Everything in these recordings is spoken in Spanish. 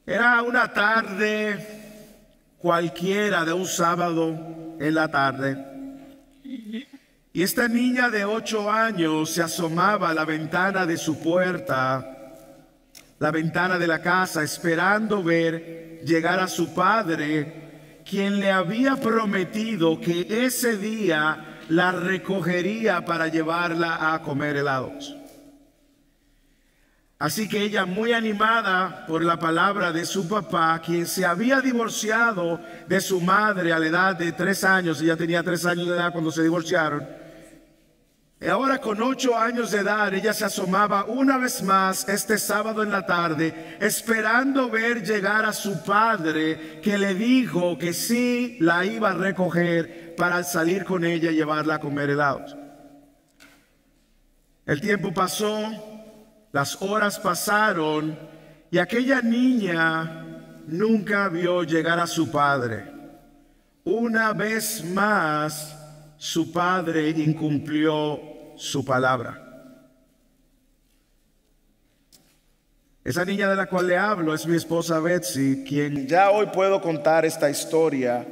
Era una tarde cualquiera de un sábado en la tarde, y esta niña de 8 años se asomaba a la ventana de su puerta, la ventana de la casa, esperando ver llegar a su padre, quien le había prometido que ese día la recogería para llevarla a comer helados. Así que ella, muy animada por la palabra de su papá, quien se había divorciado de su madre a la edad de 3 años, ella tenía 3 años de edad cuando se divorciaron, y ahora con 8 años de edad, ella se asomaba una vez más este sábado en la tarde, esperando ver llegar a su padre, que le dijo que sí la iba a recoger para salir con ella y llevarla a comer helados. El tiempo pasó. Las horas pasaron y aquella niña nunca vio llegar a su padre. Una vez más, su padre incumplió su palabra. Esa niña de la cual le hablo es mi esposa Betsy, quien ya hoy puedo contar esta historia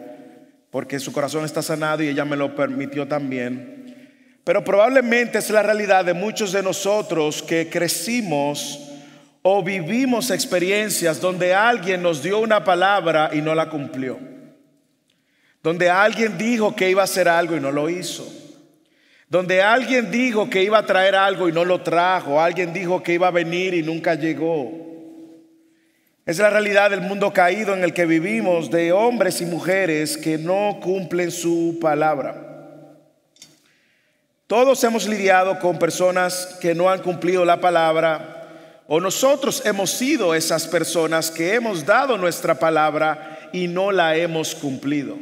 porque su corazón está sanado y ella me lo permitió también. Pero probablemente es la realidad de muchos de nosotros que crecimos o vivimos experiencias donde alguien nos dio una palabra y no la cumplió. Donde alguien dijo que iba a hacer algo y no lo hizo. Donde alguien dijo que iba a traer algo y no lo trajo. Alguien dijo que iba a venir y nunca llegó. Es la realidad del mundo caído en el que vivimos, de hombres y mujeres que no cumplen su palabra. Todos hemos lidiado con personas que no han cumplido la palabra, o nosotros hemos sido esas personas que hemos dado nuestra palabra y no la hemos cumplido.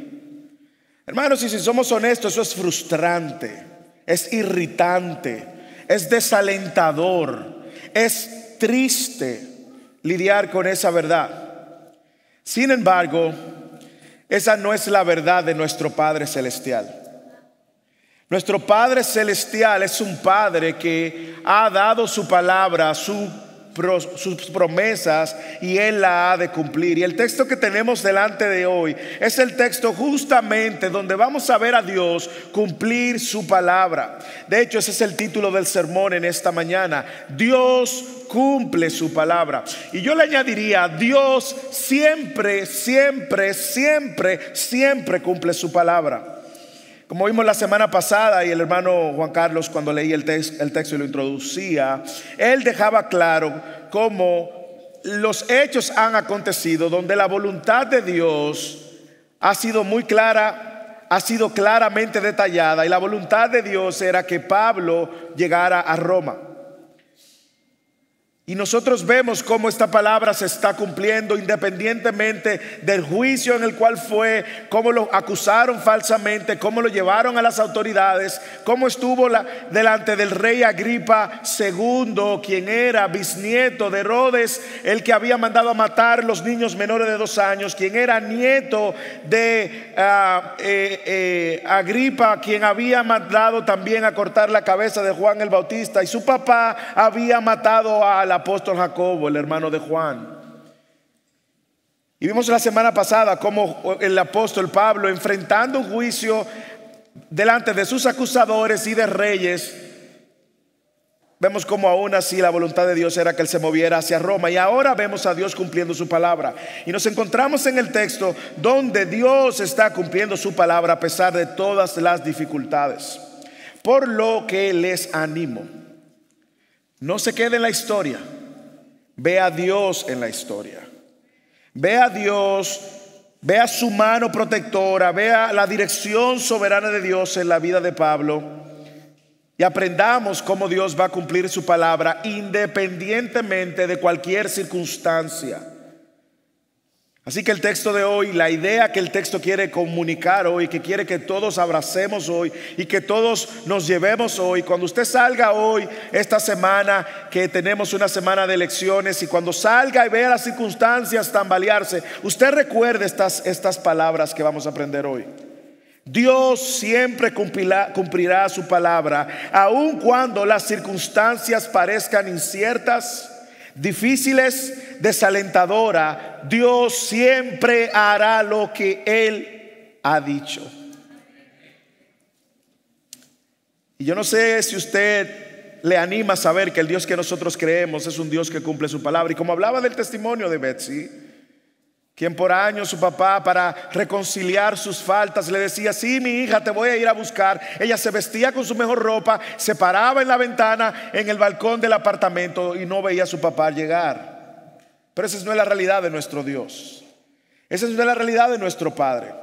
Hermanos, y si somos honestos, eso es frustrante, es irritante, es desalentador, es triste lidiar con esa verdad. Sin embargo, esa no es la verdad de nuestro Padre Celestial. Nuestro Padre Celestial es un Padre que ha dado su palabra, sus promesas, y Él la ha de cumplir. Y el texto que tenemos delante de hoy es el texto justamente donde vamos a ver a Dios cumplir su palabra. De hecho, ese es el título del sermón en esta mañana: Dios cumple su palabra. Y yo le añadiría: Dios siempre, siempre, siempre, siempre cumple su palabra. Como vimos la semana pasada, y el hermano Juan Carlos, cuando leí el texto y lo introducía, él dejaba claro cómo los hechos han acontecido donde la voluntad de Dios ha sido muy clara, ha sido claramente detallada, y la voluntad de Dios era que Pablo llegara a Roma. Y nosotros vemos cómo esta palabra se está cumpliendo independientemente del juicio en el cual fue, cómo lo acusaron falsamente, cómo lo llevaron a las autoridades, cómo estuvo delante del rey Agripa II, quien era bisnieto de Herodes, el que había mandado a matar los niños menores de 2 años, quien era nieto de Agripa, quien había mandado también a cortar la cabeza de Juan el Bautista, y su papá había matado al apóstol Jacobo, el hermano de Juan. Y vimos la semana pasada cómo el apóstol Pablo, enfrentando un juicio delante de sus acusadores y de reyes, vemos cómo aún así la voluntad de Dios era que él se moviera hacia Roma. Y ahora vemos a Dios cumpliendo su palabra, y nos encontramos en el texto donde Dios está cumpliendo su palabra a pesar de todas las dificultades. Por lo que les animo: no se quede en la historia, ve a Dios en la historia. Ve a Dios, vea su mano protectora, vea la dirección soberana de Dios en la vida de Pablo, y aprendamos cómo Dios va a cumplir su palabra independientemente de cualquier circunstancia. Así que el texto de hoy, la idea que el texto quiere comunicar hoy, que quiere que todos abracemos hoy y que todos nos llevemos hoy, cuando usted salga hoy, esta semana que tenemos una semana de elecciones, y cuando salga y vea las circunstancias tambalearse, usted recuerde estas palabras que vamos a aprender hoy. Dios siempre cumplirá su palabra, aun cuando las circunstancias parezcan inciertas. difíciles, desalentadora, Dios siempre hará lo que Él ha dicho. Y yo no sé si usted le anima a saber que el Dios que nosotros creemos es un Dios que cumple su palabra. Y como hablaba del testimonio de Betsy, quien por años su papá, para reconciliar sus faltas, le decía: sí, mi hija, te voy a ir a buscar. Ella se vestía con su mejor ropa, se paraba en la ventana, en el balcón del apartamento, y no veía a su papá llegar. Pero esa no es la realidad de nuestro Dios. Esa no es la realidad de nuestro Padre.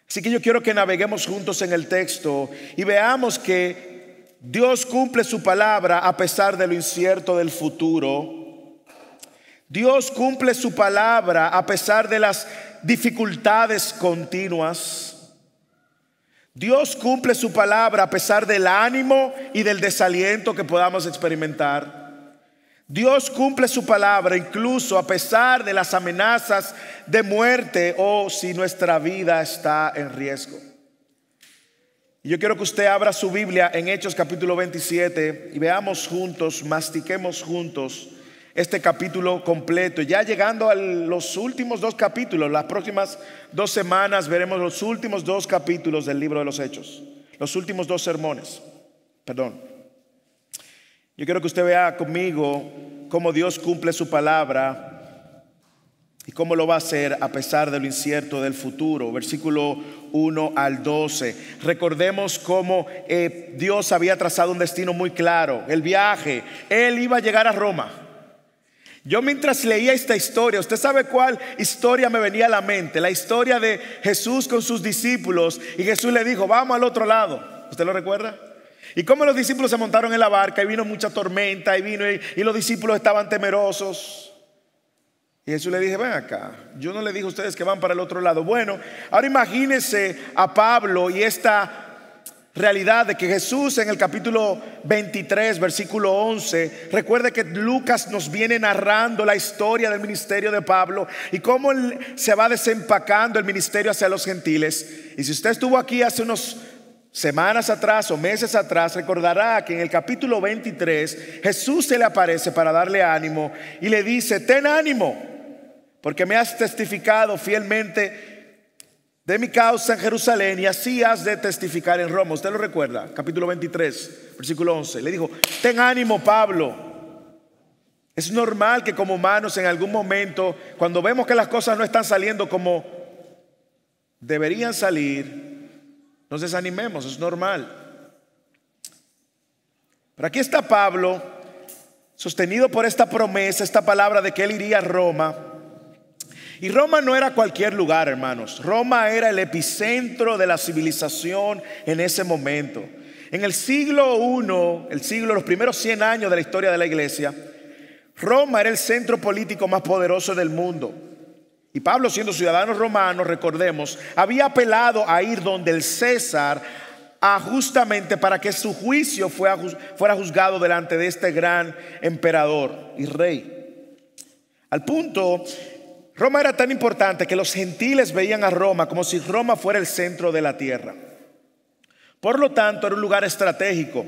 Así que yo quiero que naveguemos juntos en el texto y veamos que Dios cumple su palabra a pesar de lo incierto del futuro. Dios cumple su palabra a pesar de las dificultades continuas. Dios cumple su palabra a pesar del ánimo y del desaliento que podamos experimentar. Dios cumple su palabra incluso a pesar de las amenazas de muerte o si nuestra vida está en riesgo. Y yo quiero que usted abra su Biblia en Hechos capítulo 27 y veamos juntos, mastiquemos juntos este capítulo completo. Ya llegando a los últimos 2 capítulos, las próximas 2 semanas veremos los últimos 2 capítulos del libro de los Hechos, los últimos 2 sermones. Yo quiero que usted vea conmigo cómo Dios cumple su palabra y cómo lo va a hacer a pesar de lo incierto del futuro. Versículo 1 al 12. Recordemos cómo Dios había trazado un destino muy claro, el viaje. Él iba a llegar a Roma. Yo mientras leía esta historia, ¿usted sabe cuál historia me venía a la mente? La historia de Jesús con sus discípulos, y Jesús le dijo: vamos al otro lado. ¿Usted lo recuerda? Y cómo los discípulos se montaron en la barca y vino mucha tormenta y los discípulos estaban temerosos. Y Jesús le dije: ven acá, yo no le dije a ustedes que van para el otro lado. Bueno, ahora imagínense a Pablo y esta realidad de que Jesús en el capítulo 23 versículo 11, recuerde que Lucas nos viene narrando la historia del ministerio de Pablo y cómo él se va desempacando el ministerio hacia los gentiles. Y si usted estuvo aquí hace unos semanas atrás o meses atrás, recordará que en el capítulo 23 Jesús se le aparece para darle ánimo y le dice: ten ánimo, porque me has testificado fielmente de mi causa en Jerusalén, y así has de testificar en Roma. ¿Usted lo recuerda? Capítulo 23 versículo 11. Le dijo: ten ánimo, Pablo. Es normal que como humanos en algún momento, cuando vemos que las cosas no están saliendo como deberían salir, nos desanimemos, es normal. Pero aquí está Pablo, sostenido por esta promesa, esta palabra de que él iría a Roma. Y Roma no era cualquier lugar, hermanos. Roma era el epicentro de la civilización en ese momento. En el siglo I, los primeros 100 años de la historia de la iglesia, Roma era el centro político más poderoso del mundo. Y Pablo, siendo ciudadano romano, recordemos, había apelado a ir donde el César, justamente para que su juicio fuera juzgado delante de este gran emperador y rey. Al punto, Roma era tan importante que los gentiles veían a Roma como si Roma fuera el centro de la tierra. Por lo tanto, era un lugar estratégico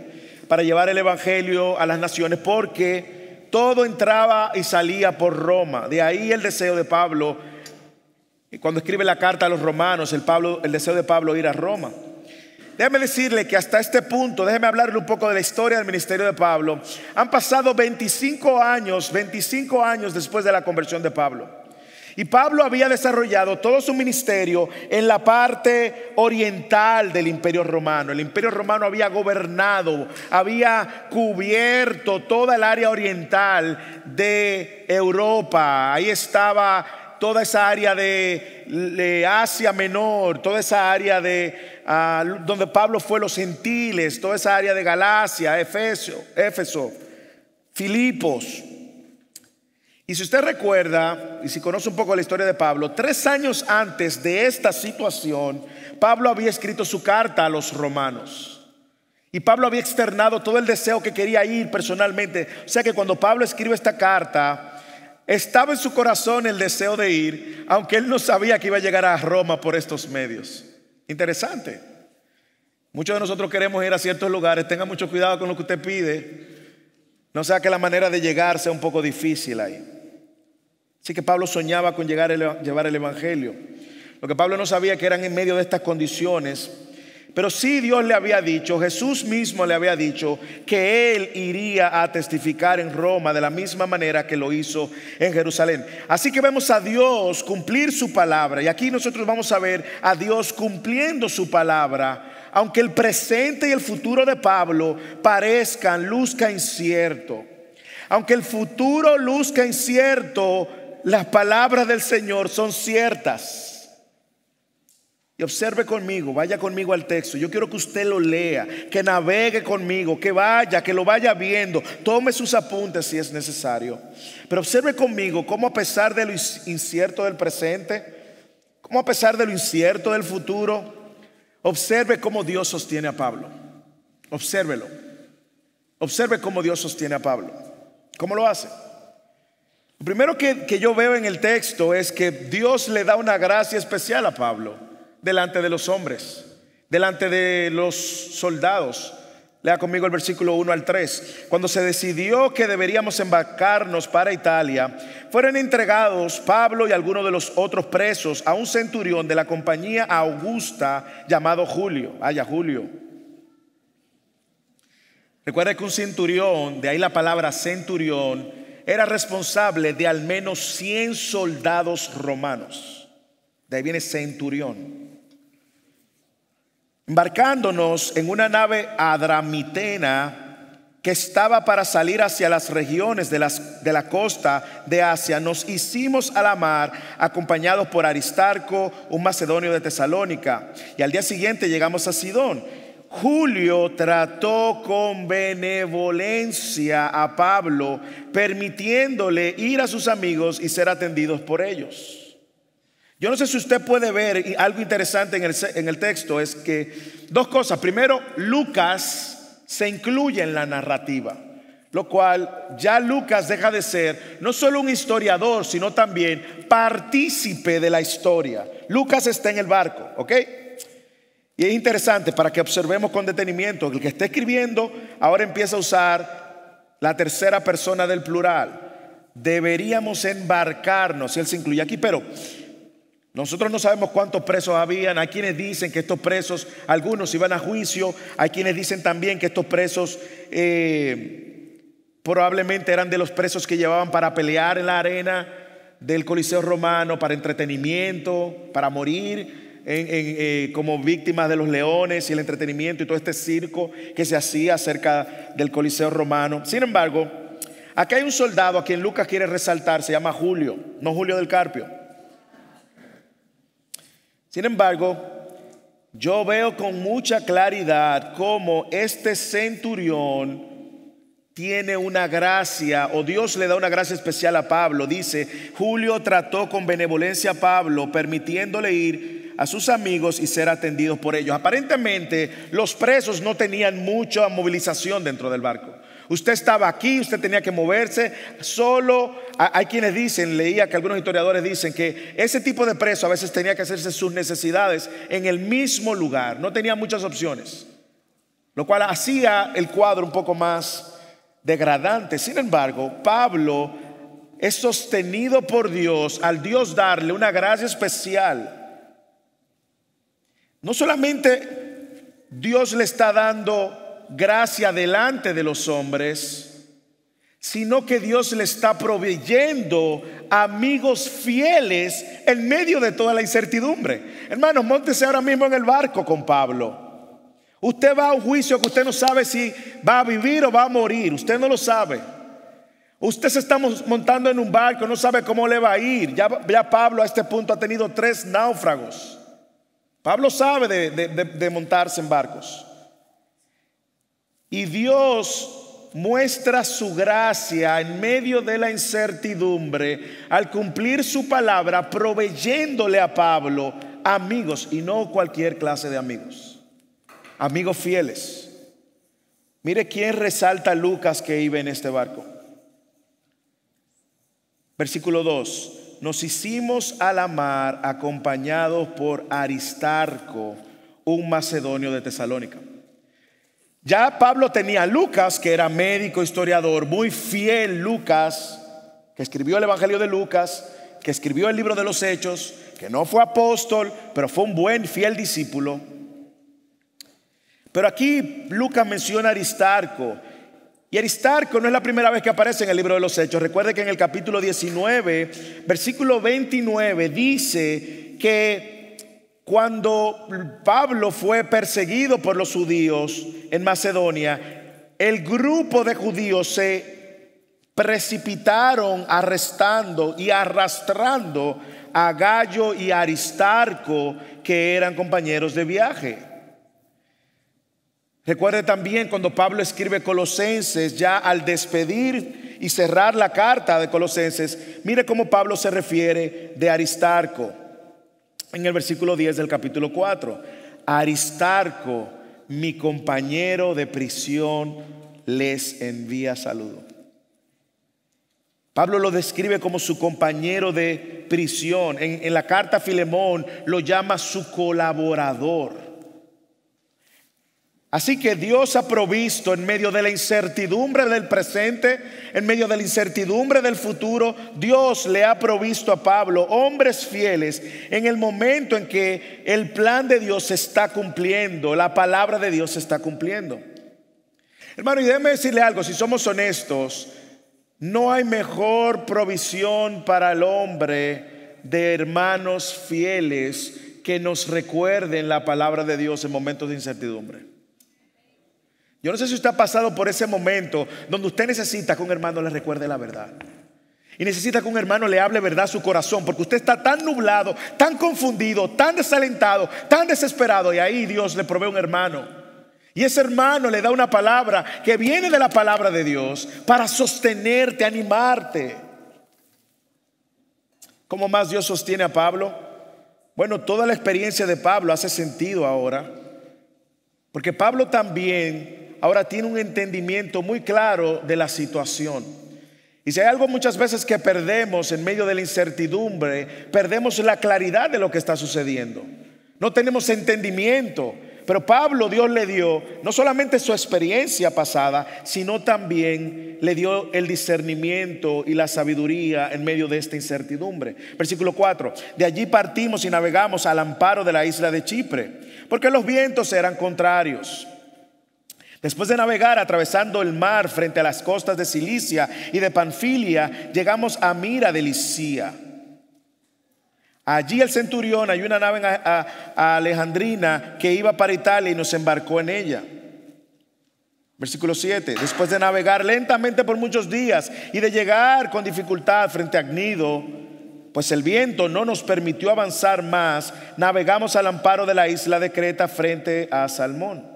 para llevar el evangelio a las naciones, porque todo entraba y salía por Roma. De ahí el deseo de Pablo, cuando escribe la carta a los romanos, el deseo de Pablo ir a Roma. Déjeme decirle que hasta este punto, déjeme hablarle un poco de la historia del ministerio de Pablo. Han pasado 25 años después de la conversión de Pablo. Y Pablo había desarrollado todo su ministerio en la parte oriental del Imperio Romano. El Imperio Romano había gobernado, había cubierto toda el área oriental de Europa. Ahí estaba toda esa área de Asia Menor, toda esa área de donde Pablo fue, los gentiles, toda esa área de Galacia, Éfeso, Filipos. Y si usted recuerda, y si conoce un poco la historia de Pablo, 3 años antes de esta situación, Pablo había escrito su carta a los romanos. Y Pablo había externado todo el deseo que quería ir personalmente. O sea que cuando Pablo escribe esta carta, estaba en su corazón el deseo de ir, aunque él no sabía que iba a llegar a Roma por estos medios. Interesante. Muchos de nosotros queremos ir a ciertos lugares. Tenga mucho cuidado con lo que usted pide, No sea que la manera de llegar sea un poco difícil ahí. Así que Pablo soñaba con llevar el evangelio. Lo que Pablo no sabía que eran en medio de estas condiciones. Pero sí Dios le había dicho, Jesús mismo le había dicho que él iría a testificar en Roma de la misma manera que lo hizo en Jerusalén. Así que vemos a Dios cumplir su palabra. Y aquí nosotros vamos a ver a Dios cumpliendo su palabra. Aunque el presente y el futuro de Pablo luzca incierto. Aunque el futuro luzca incierto, las palabras del Señor son ciertas. Y observe conmigo, vaya conmigo al texto. Yo quiero que usted lo lea, que navegue conmigo, que lo vaya viendo. Tome sus apuntes si es necesario. Pero observe conmigo cómo a pesar de lo incierto del presente, cómo a pesar de lo incierto del futuro, observe cómo Dios sostiene a Pablo. Obsérvelo. Observe cómo Dios sostiene a Pablo. ¿Cómo lo hace? Lo primero que yo veo en el texto es que Dios le da una gracia especial a Pablo delante de los hombres, delante de los soldados. Lea conmigo el versículo 1 al 3. Cuando se decidió que deberíamos embarcarnos para Italia, fueron entregados Pablo y algunos de los otros presos a un centurión de la compañía Augusta llamado Julio. Julio. Recuerda que un centurión, de ahí la palabra centurión, era responsable de al menos 100 soldados romanos. De ahí viene centurión. Embarcándonos en una nave adramitena que estaba para salir hacia las regiones de la costa de Asia, nos hicimos a la mar acompañados por Aristarco, un macedonio de Tesalónica, y al día siguiente llegamos a Sidón. Julio trató con benevolencia a Pablo, permitiéndole ir a sus amigos y ser atendidos por ellos. Yo no sé si usted puede ver algo interesante en el texto, es que dos cosas. Primero, Lucas se incluye en la narrativa, lo cual ya Lucas deja de ser no solo un historiador, sino también partícipe de la historia. Lucas está en el barco, ¿ok? Y es interesante para que observemos con detenimiento. El que está escribiendo ahora empieza a usar la tercera persona del plural. Deberíamos embarcarnos, y él se incluye aquí, pero nosotros no sabemos cuántos presos habían. Hay quienes dicen que estos presos, algunos iban a juicio. Hay quienes dicen también que estos presos probablemente eran de los presos que llevaban para pelear en la arena del Coliseo Romano, para entretenimiento, para morir como víctimas de los leones y el entretenimiento y todo este circo que se hacía cerca del Coliseo Romano. Sin embargo, aquí hay un soldado a quien Lucas quiere resaltar. Se llama Julio, no Julio del Carpio. Sin embargo, yo veo con mucha claridad cómo este centurión tiene una gracia, o Dios le da una gracia especial a Pablo. Dice, Julio trató con benevolencia a Pablo, permitiéndole ir a sus amigos y ser atendidos por ellos. Aparentemente, los presos no tenían mucha movilización dentro del barco. Usted estaba aquí, usted tenía que moverse solo. Hay quienes dicen, leía que algunos historiadores dicen que ese tipo de preso a veces tenía que hacerse sus necesidades en el mismo lugar. No tenía muchas opciones, lo cual hacía el cuadro un poco más degradante. Sin embargo, Pablo es sostenido por Dios al Dios darle una gracia especial. No solamente Dios le está dando gracia delante de los hombres, sino que Dios le está proveyendo amigos fieles en medio de toda la incertidumbre. Hermanos, móntese ahora mismo en el barco con Pablo. Usted va a un juicio que usted no sabe si va a vivir o va a morir. Usted no lo sabe. Usted se está montando en un barco, no sabe cómo le va a ir. Ya Pablo a este punto ha tenido 3 náufragos. Pablo sabe de montarse en barcos. Y Dios muestra su gracia en medio de la incertidumbre al cumplir su palabra, proveyéndole a Pablo amigos, y no cualquier clase de amigos, amigos fieles. Mire quién resalta Lucas que iba en este barco. Versículo 2: nos hicimos a la mar acompañados por Aristarco, un macedonio de Tesalónica. Ya Pablo tenía a Lucas, que era médico, historiador, muy fiel. Lucas, que escribió el Evangelio de Lucas, que escribió el libro de los Hechos, que no fue apóstol, pero fue un buen, fiel discípulo. Pero aquí Lucas menciona a Aristarco. Y Aristarco no es la primera vez que aparece en el libro de los Hechos. Recuerde que en el capítulo 19, versículo 29, dice que cuando Pablo fue perseguido por los judíos en Macedonia, el grupo de judíos se precipitaron arrestando y arrastrando a Gayo y a Aristarco, que eran compañeros de viaje. Recuerde también cuando Pablo escribe Colosenses, ya al despedir y cerrar la carta de Colosenses, mire cómo Pablo se refiere de Aristarco en el versículo 10 del capítulo 4. Aristarco, mi compañero de prisión, les envía saludo. Pablo lo describe como su compañero de prisión. En la carta a Filemón lo llama su colaborador. Así que Dios ha provisto en medio de la incertidumbre del presente, en medio de la incertidumbre del futuro, Dios le ha provisto a Pablo hombres fieles en el momento en que el plan de Dios se está cumpliendo, la palabra de Dios se está cumpliendo. Hermano, y déjeme decirle algo, si somos honestos, no hay mejor provisión para el hombre de hermanos fieles que nos recuerden la palabra de Dios en momentos de incertidumbre. Yo no sé si usted ha pasado por ese momento donde usted necesita que un hermano le recuerde la verdad. Y necesita que un hermano le hable verdad a su corazón, porque usted está tan nublado, tan confundido, tan desalentado, tan desesperado. Y ahí Dios le provee un hermano. Y ese hermano le da una palabra que viene de la palabra de Dios para sostenerte, animarte. ¿Cómo más Dios sostiene a Pablo? Bueno, toda la experiencia de Pablo hace sentido ahora, porque Pablo también ahora tiene un entendimiento muy claro de la situación. Y si hay algo muchas veces que perdemos en medio de la incertidumbre, perdemos la claridad de lo que está sucediendo. No tenemos entendimiento. Pero Pablo, Dios le dio no solamente su experiencia pasada, sino también le dio el discernimiento y la sabiduría en medio de esta incertidumbre. Versículo 4: de allí partimos y navegamos al amparo de la isla de Chipre, porque los vientos eran contrarios. Después de navegar atravesando el mar frente a las costas de Cilicia y de Panfilia, llegamos a Mira de Licia. Allí el centurión halló una nave a Alejandrina que iba para Italia y nos embarcó en ella. Versículo 7: después de navegar lentamente por muchos días y de llegar con dificultad frente a Gnido, pues el viento no nos permitió avanzar más, navegamos al amparo de la isla de Creta frente a Salmón.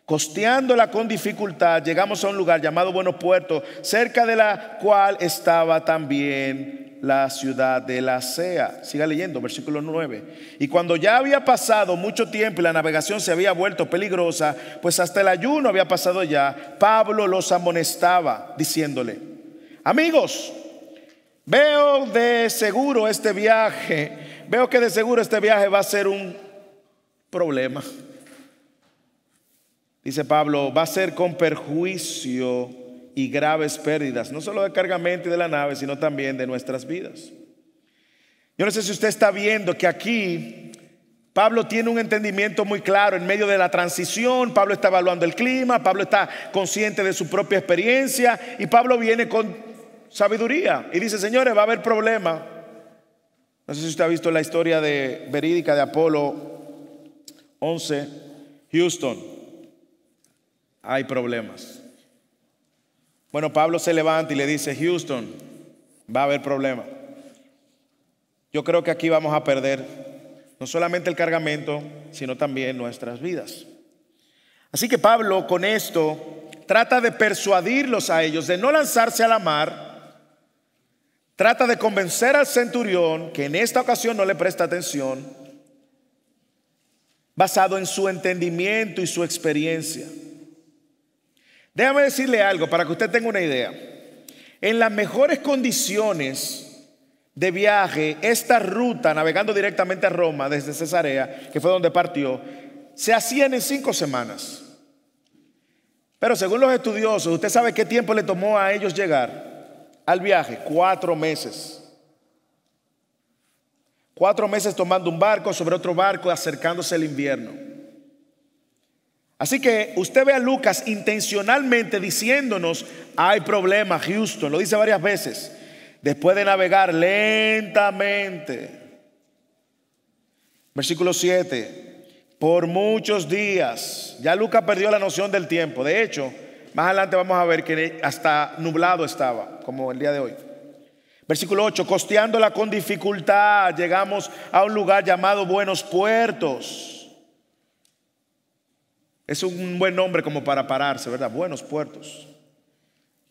Costeándola con dificultad, llegamos a un lugar llamado Bueno Puerto, cerca de la cual estaba también la ciudad de Lasea. Siga leyendo, versículo 9. Y cuando ya había pasado mucho tiempo y la navegación se había vuelto peligrosa, pues hasta el ayuno había pasado ya, Pablo los amonestaba, diciéndole: amigos, veo que de seguro este viaje va a ser un problema. Dice Pablo, va a ser con perjuicio y graves pérdidas, no solo de cargamento y de la nave, sino también de nuestras vidas. Yo no sé si usted está viendo que aquí Pablo tiene un entendimiento muy claro en medio de la transición. Pablo está evaluando el clima, Pablo está consciente de su propia experiencia y Pablo viene con sabiduría y dice: señores, va a haber problema. No sé si usted ha visto la historia verídica de Apolo 11, Houston. Hay problemas. Bueno, Pablo se levanta y le dice: Houston, va a haber problema. Yo creo que aquí vamos a perder no solamente el cargamento, sino también nuestras vidas. Así que Pablo con esto trata de persuadirlos a ellos de no lanzarse a la mar. Trata de convencer al centurión, que en esta ocasión no le presta atención, basado en su entendimiento y su experiencia. Déjame decirle algo para que usted tenga una idea. En las mejores condiciones de viaje, esta ruta, navegando directamente a Roma desde Cesarea, que fue donde partió, se hacían en 5 semanas. Pero según los estudiosos, ¿usted sabe qué tiempo le tomó a ellos llegar al viaje? 4 meses. 4 meses tomando un barco sobre otro barco, acercándose el invierno. Así que usted ve a Lucas intencionalmente diciéndonos: hay problema, Houston, lo dice varias veces. Después de navegar lentamente. Versículo 7. Por muchos días. Ya Lucas perdió la noción del tiempo. De hecho, más adelante vamos a ver que hasta nublado estaba, como el día de hoy. Versículo 8. Costeándola con dificultad, llegamos a un lugar llamado Buenos Puertos. Es un buen nombre como para pararse, ¿verdad? Buenos Puertos.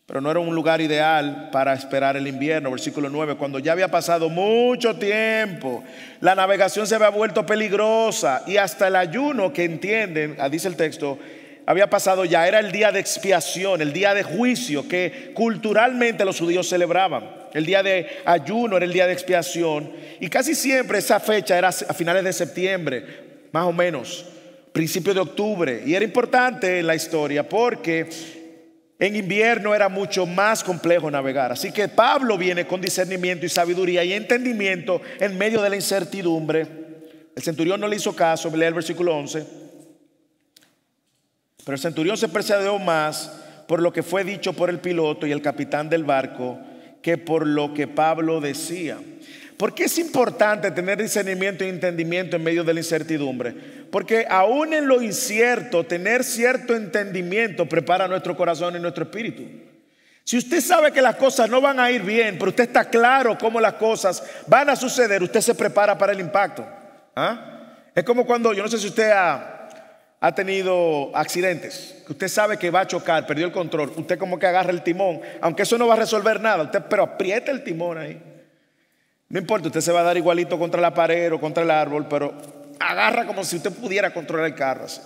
Pero no era un lugar ideal para esperar el invierno. Versículo 9. Cuando ya había pasado mucho tiempo, la navegación se había vuelto peligrosa y hasta el ayuno, que entienden, dice el texto, había pasado ya. Era el día de expiación, el día de juicio que culturalmente los judíos celebraban. El día de ayuno era el día de expiación. Y casi siempre esa fecha era a finales de septiembre, más o menos, principio de octubre. Y era importante en la historia porque en invierno era mucho más complejo navegar. Así que Pablo viene con discernimiento y sabiduría y entendimiento en medio de la incertidumbre. El centurión no le hizo caso. Lee el versículo 11. Pero el centurión se persuadió más por lo que fue dicho por el piloto y el capitán del barco que por lo que Pablo decía. ¿Por qué es importante tener discernimiento y entendimiento en medio de la incertidumbre? Porque aún en lo incierto, tener cierto entendimiento prepara nuestro corazón y nuestro espíritu. Si usted sabe que las cosas no van a ir bien, pero usted está claro cómo las cosas van a suceder, usted se prepara para el impacto. Es como cuando, yo no sé si usted ha tenido accidentes, que usted sabe que va a chocar, perdió el control, usted como que agarra el timón, aunque eso no va a resolver nada, usted pero aprieta el timón ahí. No importa, usted se va a dar igualito contra la pared o contra el árbol, pero agarra como si usted pudiera controlar el carro así.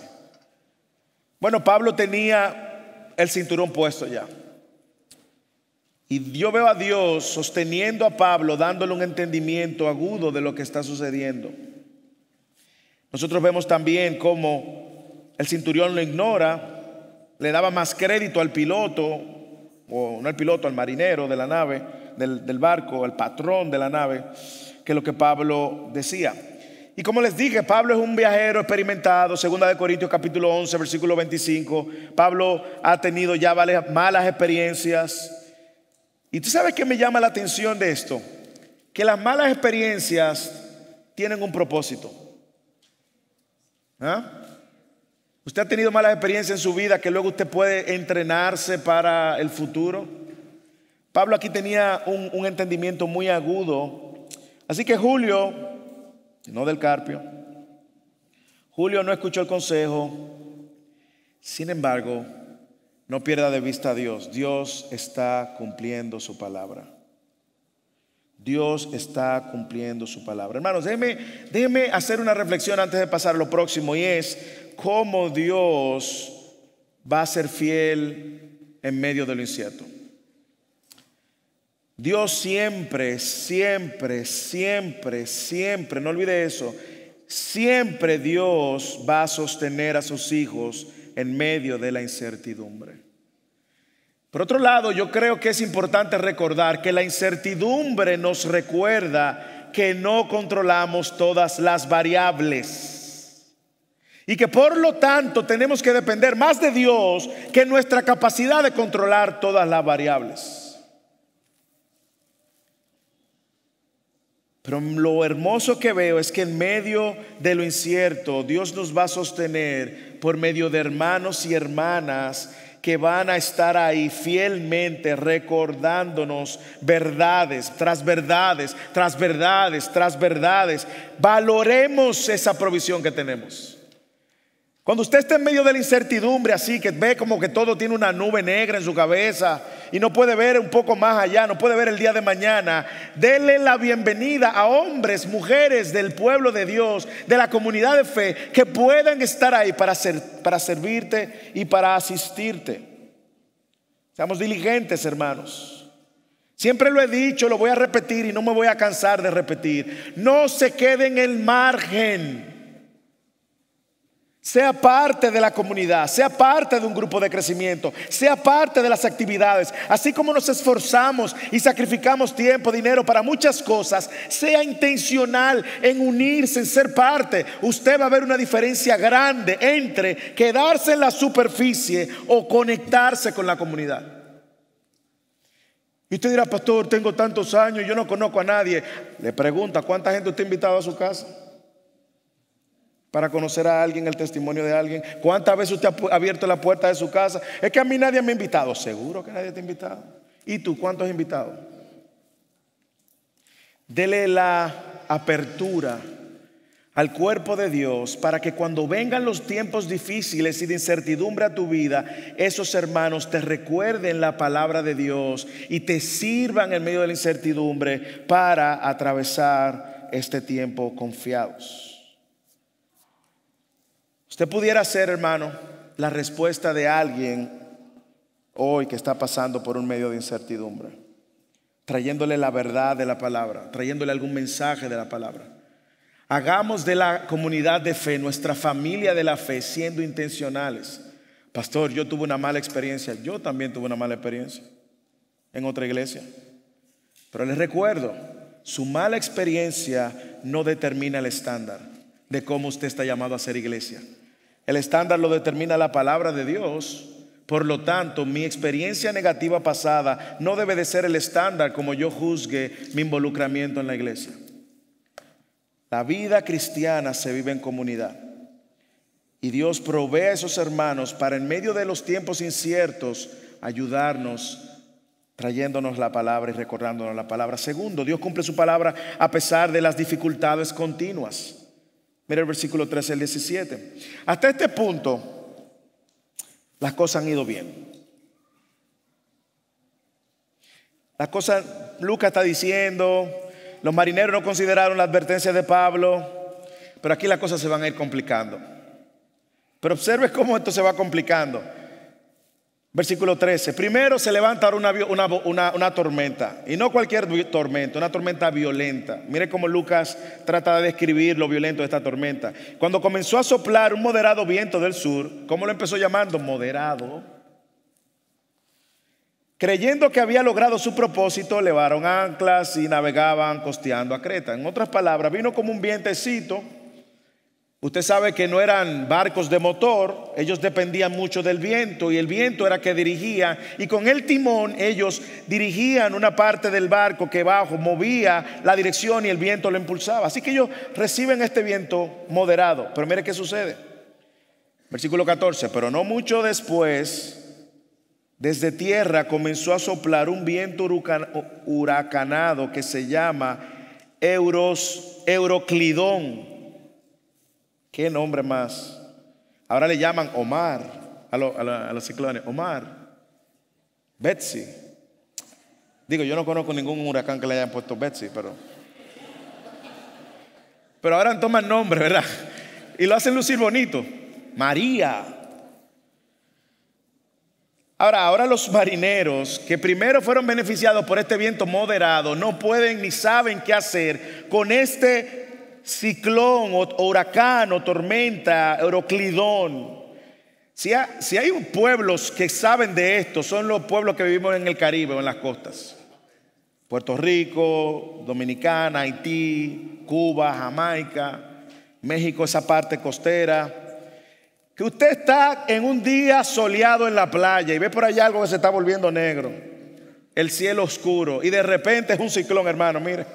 Bueno, Pablo tenía el cinturón puesto ya. Y yo veo a Dios sosteniendo a Pablo, dándole un entendimiento agudo de lo que está sucediendo. Nosotros vemos también cómo el centurión lo ignora, le daba más crédito al piloto, o no al piloto, al marinero de la nave, del barco, al patrón de la nave, que lo que Pablo decía. Y como les dije, Pablo es un viajero experimentado. 2 de Corintios capítulo 11 versículo 25. Pablo ha tenido ya malas experiencias. Y tú sabes qué me llama la atención de esto, que las malas experiencias tienen un propósito. ¿Usted ha tenido malas experiencias en su vida que luego usted puede entrenarse para el futuro? Pablo aquí tenía un entendimiento muy agudo. Así que Julio, no del Carpio, Julio no escuchó el consejo. Sin embargo, no pierda de vista a Dios. Dios está cumpliendo su palabra. Dios está cumpliendo su palabra. Hermanos, déjeme hacer una reflexión antes de pasar a lo próximo, y es cómo Dios va a ser fiel en medio de lo incierto. Dios siempre, no olvide eso, siempre Dios va a sostener a sus hijos en medio de la incertidumbre. Por otro lado, yo creo que es importante recordar que la incertidumbre nos recuerda que no controlamos todas las variables y que por lo tanto tenemos que depender más de Dios que nuestra capacidad de controlar todas las variables. Pero lo hermoso que veo es que en medio de lo incierto, Dios nos va a sostener por medio de hermanos y hermanas que van a estar ahí fielmente recordándonos verdades tras verdades, tras verdades, tras verdades. Valoremos esa provisión que tenemos. Cuando usted está en medio de la incertidumbre, así que ve como que todo tiene una nube negra en su cabeza y no puede ver un poco más allá, no puede ver el día de mañana, dele la bienvenida a hombres, mujeres del pueblo de Dios, de la comunidad de fe, que puedan estar ahí para servirte y para asistirte. Seamos diligentes, hermanos. Siempre lo he dicho, lo voy a repetir y no me voy a cansar de repetir. No se quede en el margen. Sea parte de la comunidad, sea parte de un grupo de crecimiento, sea parte de las actividades. Así como nos esforzamos y sacrificamos tiempo, dinero para muchas cosas, sea intencional en unirse, en ser parte. Usted va a ver una diferencia grande entre quedarse en la superficie o conectarse con la comunidad. Y usted dirá: pastor, tengo tantos años, yo no conozco a nadie. Le pregunta: ¿cuánta gente usted ha invitado a su casa para conocer a alguien, el testimonio de alguien? ¿Cuántas veces usted ha abierto la puerta de su casa? Es que a mí nadie me ha invitado. Seguro que nadie te ha invitado. ¿Y tú cuántos has invitado? Dele la apertura al cuerpo de Dios para que cuando vengan los tiempos difíciles y de incertidumbre a tu vida, esos hermanos te recuerden la palabra de Dios y te sirvan en medio de la incertidumbre para atravesar este tiempo confiados. Usted pudiera ser, hermano, la respuesta de alguien hoy que está pasando por un medio de incertidumbre, trayéndole la verdad de la palabra, trayéndole algún mensaje de la palabra. Hagamos de la comunidad de fe nuestra familia de la fe, siendo intencionales. Pastor, yo tuve una mala experiencia. Yo también tuve una mala experiencia en otra iglesia. Pero les recuerdo, su mala experiencia no determina el estándar de cómo usted está llamado a ser iglesia. El estándar lo determina la palabra de Dios. Por lo tanto, mi experiencia negativa pasada no debe de ser el estándar como yo juzgue mi involucramiento en la iglesia. La vida cristiana se vive en comunidad. Y Dios provee a esos hermanos para, en medio de los tiempos inciertos, ayudarnos, trayéndonos la palabra y recordándonos la palabra. Segundo, Dios cumple su palabra a pesar de las dificultades continuas. Mira el versículo 13 al 17. Hasta este punto, las cosas han ido bien. Las cosas, Lucas está diciendo, los marineros no consideraron la advertencia de Pablo, pero aquí las cosas se van a ir complicando. Pero observe cómo esto se va complicando. Versículo 13. Primero se levanta una tormenta, y no cualquier tormenta, una tormenta violenta. Mire cómo Lucas trata de describir lo violento de esta tormenta. Cuando comenzó a soplar un moderado viento del sur, ¿cómo lo empezó llamando? Moderado. Creyendo que había logrado su propósito, levaron anclas y navegaban costeando a Creta. En otras palabras, vino como un vientecito. Usted sabe que no eran barcos de motor, ellos dependían mucho del viento y el viento era que dirigía, y con el timón ellos dirigían una parte del barco que bajo movía la dirección y el viento lo impulsaba. Así que ellos reciben este viento moderado. Pero mire qué sucede. Versículo 14. Pero no mucho después, desde tierra comenzó a soplar un viento huracanado que se llama Euroclidón. ¿Qué nombre más? Ahora le llaman Omar a los ciclones. Omar, Betsy. Digo, yo no conozco ningún huracán que le hayan puesto Betsy, pero ahora toman nombre, ¿verdad? Y lo hacen lucir bonito. María. Ahora los marineros que primero fueron beneficiados por este viento moderado no pueden ni saben qué hacer con este ciclón o huracán o tormenta, Euroclidón. Si hay pueblos que saben de esto, son los pueblos que vivimos en el Caribe o en las costas. Puerto Rico, Dominicana, Haití, Cuba, Jamaica, México, esa parte costera. Que usted está en un día soleado en la playa y ve por allá algo que se está volviendo negro, el cielo oscuro, y de repente es un ciclón, hermano. Mire,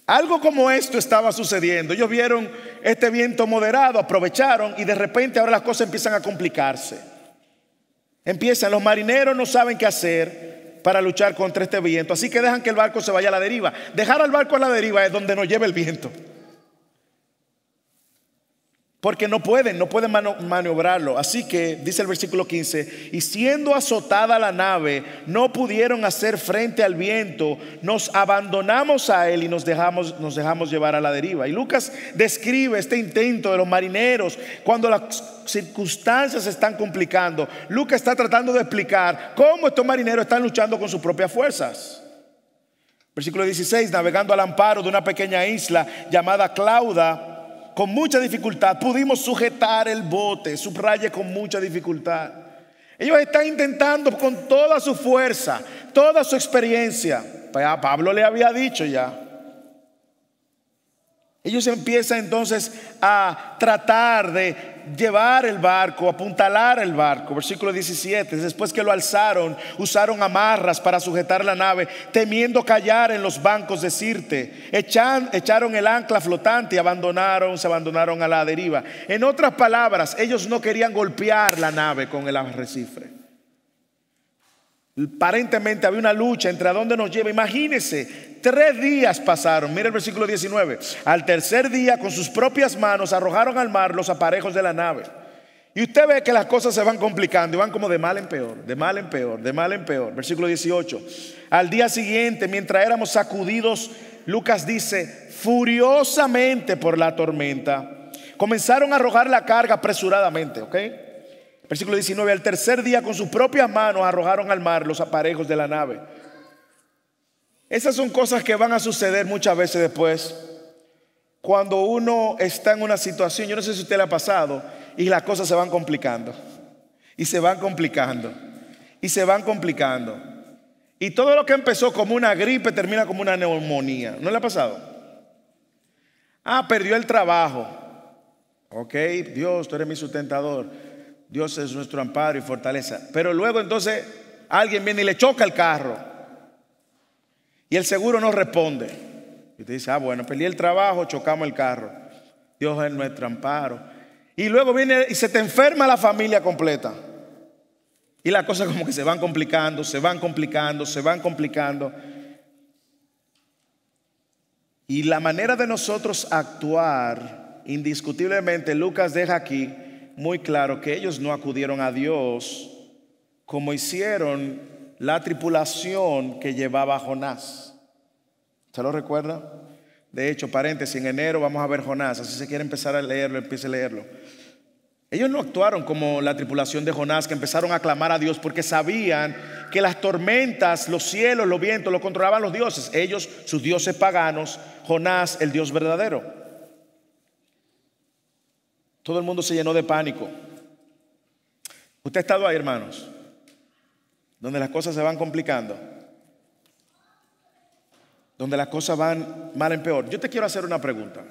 algo como esto estaba sucediendo. Ellos vieron este viento moderado, aprovecharon, y de repente ahora las cosas empiezan a complicarse. Los marineros no saben qué hacer para luchar contra este viento, así que dejan que el barco se vaya a la deriva. Dejar al barco a la deriva es donde nos lleva el viento, porque no pueden maniobrarlo. Así que dice el versículo 15: y siendo azotada la nave, no pudieron hacer frente al viento, nos abandonamos a él y nos dejamos llevar a la deriva. Y Lucas describe este intento de los marineros cuando las circunstancias se están complicando. Lucas está tratando de explicar cómo estos marineros están luchando con sus propias fuerzas. Versículo 16: navegando al amparo de una pequeña isla llamada Clauda, con mucha dificultad, pudimos sujetar el bote. Subraye, con mucha dificultad. Ellos están intentando con toda su fuerza, toda su experiencia. Pablo le había dicho ya. Ellos empiezan entonces a tratar de llevar el barco, apuntalar el barco. Versículo 17. Después que lo alzaron, usaron amarras para sujetar la nave, temiendo callar en los bancos de Sirte. Echaron el ancla flotante y se abandonaron a la deriva. En otras palabras, ellos no querían golpear la nave con el arrecife. Aparentemente había una lucha entre a dónde nos lleva. Imagínense, 3 días pasaron. Mira el versículo 19. Al tercer día, con sus propias manos arrojaron al mar los aparejos de la nave. Y usted ve que las cosas se van complicando y van como de mal en peor, de mal en peor, de mal en peor. Versículo 18. Al día siguiente, mientras éramos sacudidos, Lucas dice, furiosamente por la tormenta, comenzaron a arrojar la carga apresuradamente, ¿ok? Versículo 19. Al tercer día, con sus propias manos arrojaron al mar los aparejos de la nave. Esas son cosas que van a suceder muchas veces después, cuando uno está en una situación, yo no sé si a usted le ha pasado, y las cosas se van complicando, y se van complicando, y se van complicando. Y todo lo que empezó como una gripe termina como una neumonía. ¿No le ha pasado? Perdió el trabajo. Ok, Dios, tú eres mi sustentador. Dios es nuestro amparo y fortaleza. Pero luego entonces alguien viene y le choca el carro y el seguro no responde. Y usted dice, bueno, perdí el trabajo, chocamos el carro. Dios es nuestro amparo. Y luego viene y se te enferma la familia completa. Y las cosas como que se van complicando, se van complicando, se van complicando. Y la manera de nosotros actuar, indiscutiblemente, Lucas deja aquí muy claro que ellos no acudieron a Dios como hicieron la tripulación que llevaba a Jonás. ¿Se lo recuerda? De hecho, paréntesis, en enero vamos a ver Jonás. Así se quiere empezar a leerlo, empiece a leerlo. Ellos no actuaron como la tripulación de Jonás, que empezaron a clamar a Dios porque sabían que las tormentas, los cielos, los vientos, lo controlaban los dioses. Ellos, sus dioses paganos, Jonás, el Dios verdadero. Todo el mundo se llenó de pánico. ¿Usted ha estado ahí, hermanos? Donde las cosas se van complicando, donde las cosas van mal en peor. Yo te quiero hacer una pregunta.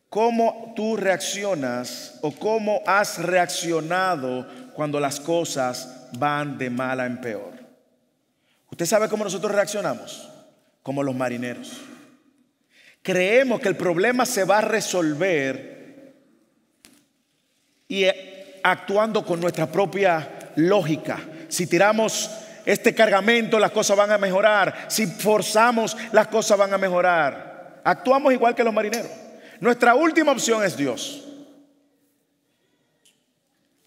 ¿Cómo tú reaccionas o cómo has reaccionado cuando las cosas van de mala en peor? ¿Usted sabe cómo nosotros reaccionamos? Como los marineros. Creemos que el problema se va a resolver y actuando con nuestra propia lógica. Si tiramos este cargamento, las cosas van a mejorar. Si forzamos, las cosas van a mejorar. Actuamos igual que los marineros. Nuestra última opción es Dios.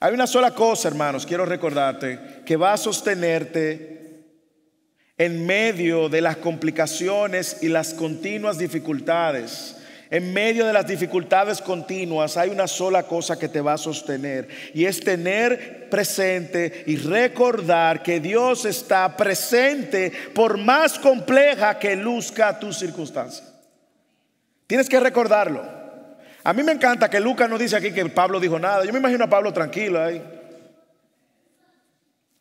Hay una sola cosa, hermanos, quiero recordarte, que va a sostenerte en medio de las complicaciones y las continuas dificultades. En medio de las dificultades continuas hay una sola cosa que te va a sostener, y es tener presente y recordar que Dios está presente por más compleja que luzca tu circunstancia. Tienes que recordarlo. A mí me encanta que Lucas no dice aquí que Pablo dijo nada. Yo me imagino a Pablo tranquilo ahí.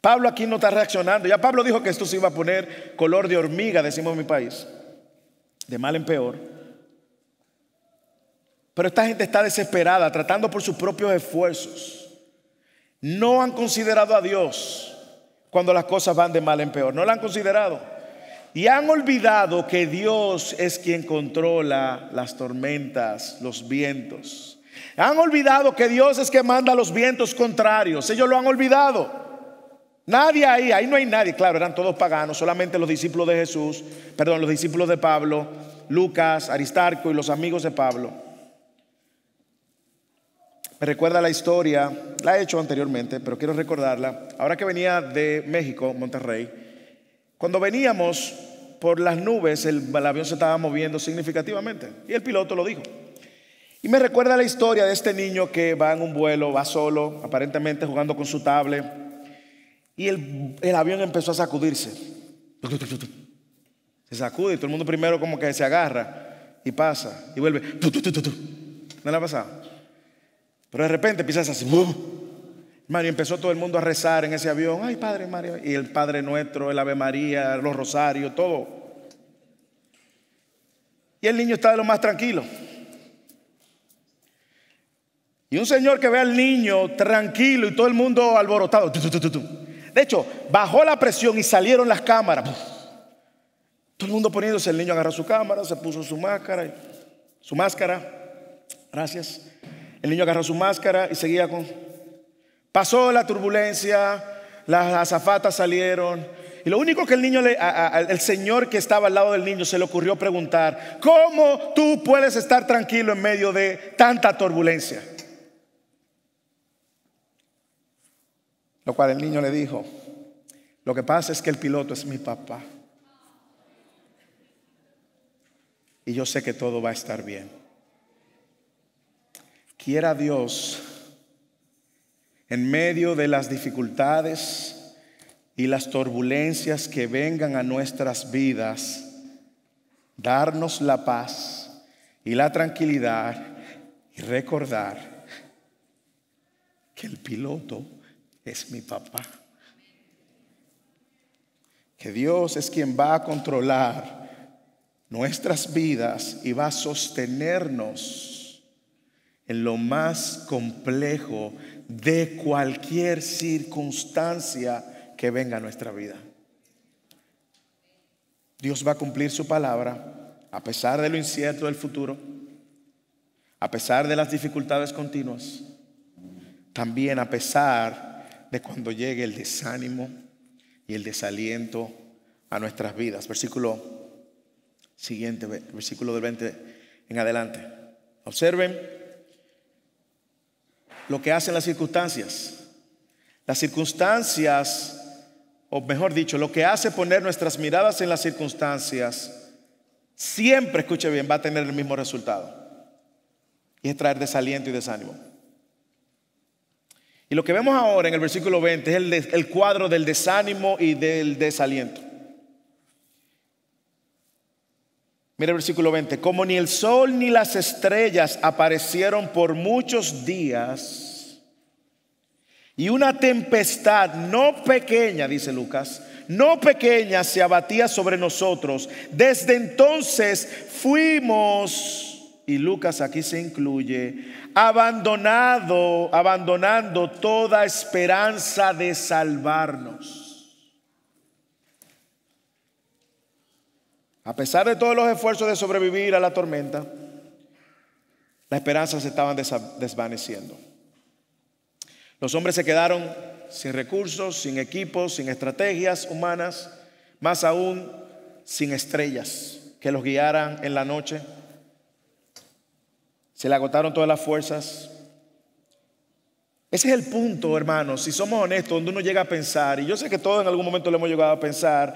Pablo aquí no está reaccionando. Ya Pablo dijo que esto se iba a poner color de hormiga, decimos en mi país, de mal en peor. Pero esta gente está desesperada, tratando por sus propios esfuerzos. No han considerado a Dios cuando las cosas van de mal en peor. No lo han considerado. Y han olvidado que Dios es quien controla las tormentas, los vientos. Han olvidado que Dios es quien manda los vientos contrarios. Ellos lo han olvidado. Nadie ahí no hay nadie. Claro, eran todos paganos, solamente los discípulos de Jesús, los discípulos de Pablo, Lucas, Aristarco y los amigos de Pablo. Me recuerda la historia, la he hecho anteriormente, pero quiero recordarla. Ahora que venía de México, Monterrey, cuando veníamos por las nubes, el avión se estaba moviendo significativamente y el piloto lo dijo. Y me recuerda la historia de este niño que va en un vuelo, va solo, aparentemente jugando con su tablet, y el avión empezó a sacudirse. Se sacude y todo el mundo primero como que se agarra y pasa y vuelve. ¿No le ha pasado? Pero de repente empiezas así, hermano, y empezó todo el mundo a rezar en ese avión. Ay, Padre María. Y el Padre Nuestro, el Ave María, los rosarios, todo. Y el niño está de lo más tranquilo. Y un señor que ve al niño tranquilo y todo el mundo alborotado. De hecho, bajó la presión y salieron las cámaras. Todo el mundo poniéndose. El niño agarró su cámara, se puso su máscara. Gracias. El niño agarró su máscara y seguía con... Pasó la turbulencia, las azafatas salieron. Y lo único que el señor que estaba al lado del niño se le ocurrió preguntar: ¿cómo tú puedes estar tranquilo en medio de tanta turbulencia? Lo cual el niño le dijo: lo que pasa es que el piloto es mi papá. Y yo sé que todo va a estar bien. Quiera Dios, en medio de las dificultades y las turbulencias que vengan a nuestras vidas, darnos la paz y la tranquilidad y recordar que el piloto es mi papá. Que Dios es quien va a controlar nuestras vidas y va a sostenernos en lo más complejo de cualquier circunstancia que venga a nuestra vida. Dios va a cumplir su palabra a pesar de lo incierto del futuro, a pesar de las dificultades continuas, también a pesar de cuando llegue el desánimo y el desaliento a nuestras vidas. Versículo siguiente, versículo del 20 en adelante. Observen lo que hacen las circunstancias. Las circunstancias, o mejor dicho, lo que hace poner nuestras miradas en las circunstancias, siempre, escuche bien, va a tener el mismo resultado, y es traer desaliento y desánimo. Y lo que vemos ahora en el versículo 20 es el cuadro del desánimo y del desaliento. Mira el versículo 20. Como ni el sol ni las estrellas aparecieron por muchos días, y una tempestad no pequeña, dice Lucas, no pequeña se abatía sobre nosotros, desde entonces fuimos, y Lucas aquí se incluye, abandonando toda esperanza de salvarnos. A pesar de todos los esfuerzos de sobrevivir a la tormenta, las esperanzas se estaban desvaneciendo. Los hombres se quedaron sin recursos, sin equipos, sin estrategias humanas, más aún sin estrellas que los guiaran en la noche. Se le agotaron todas las fuerzas. Ese es el punto, hermanos, si somos honestos, donde uno llega a pensar, y yo sé que todos en algún momento lo hemos llegado a pensar,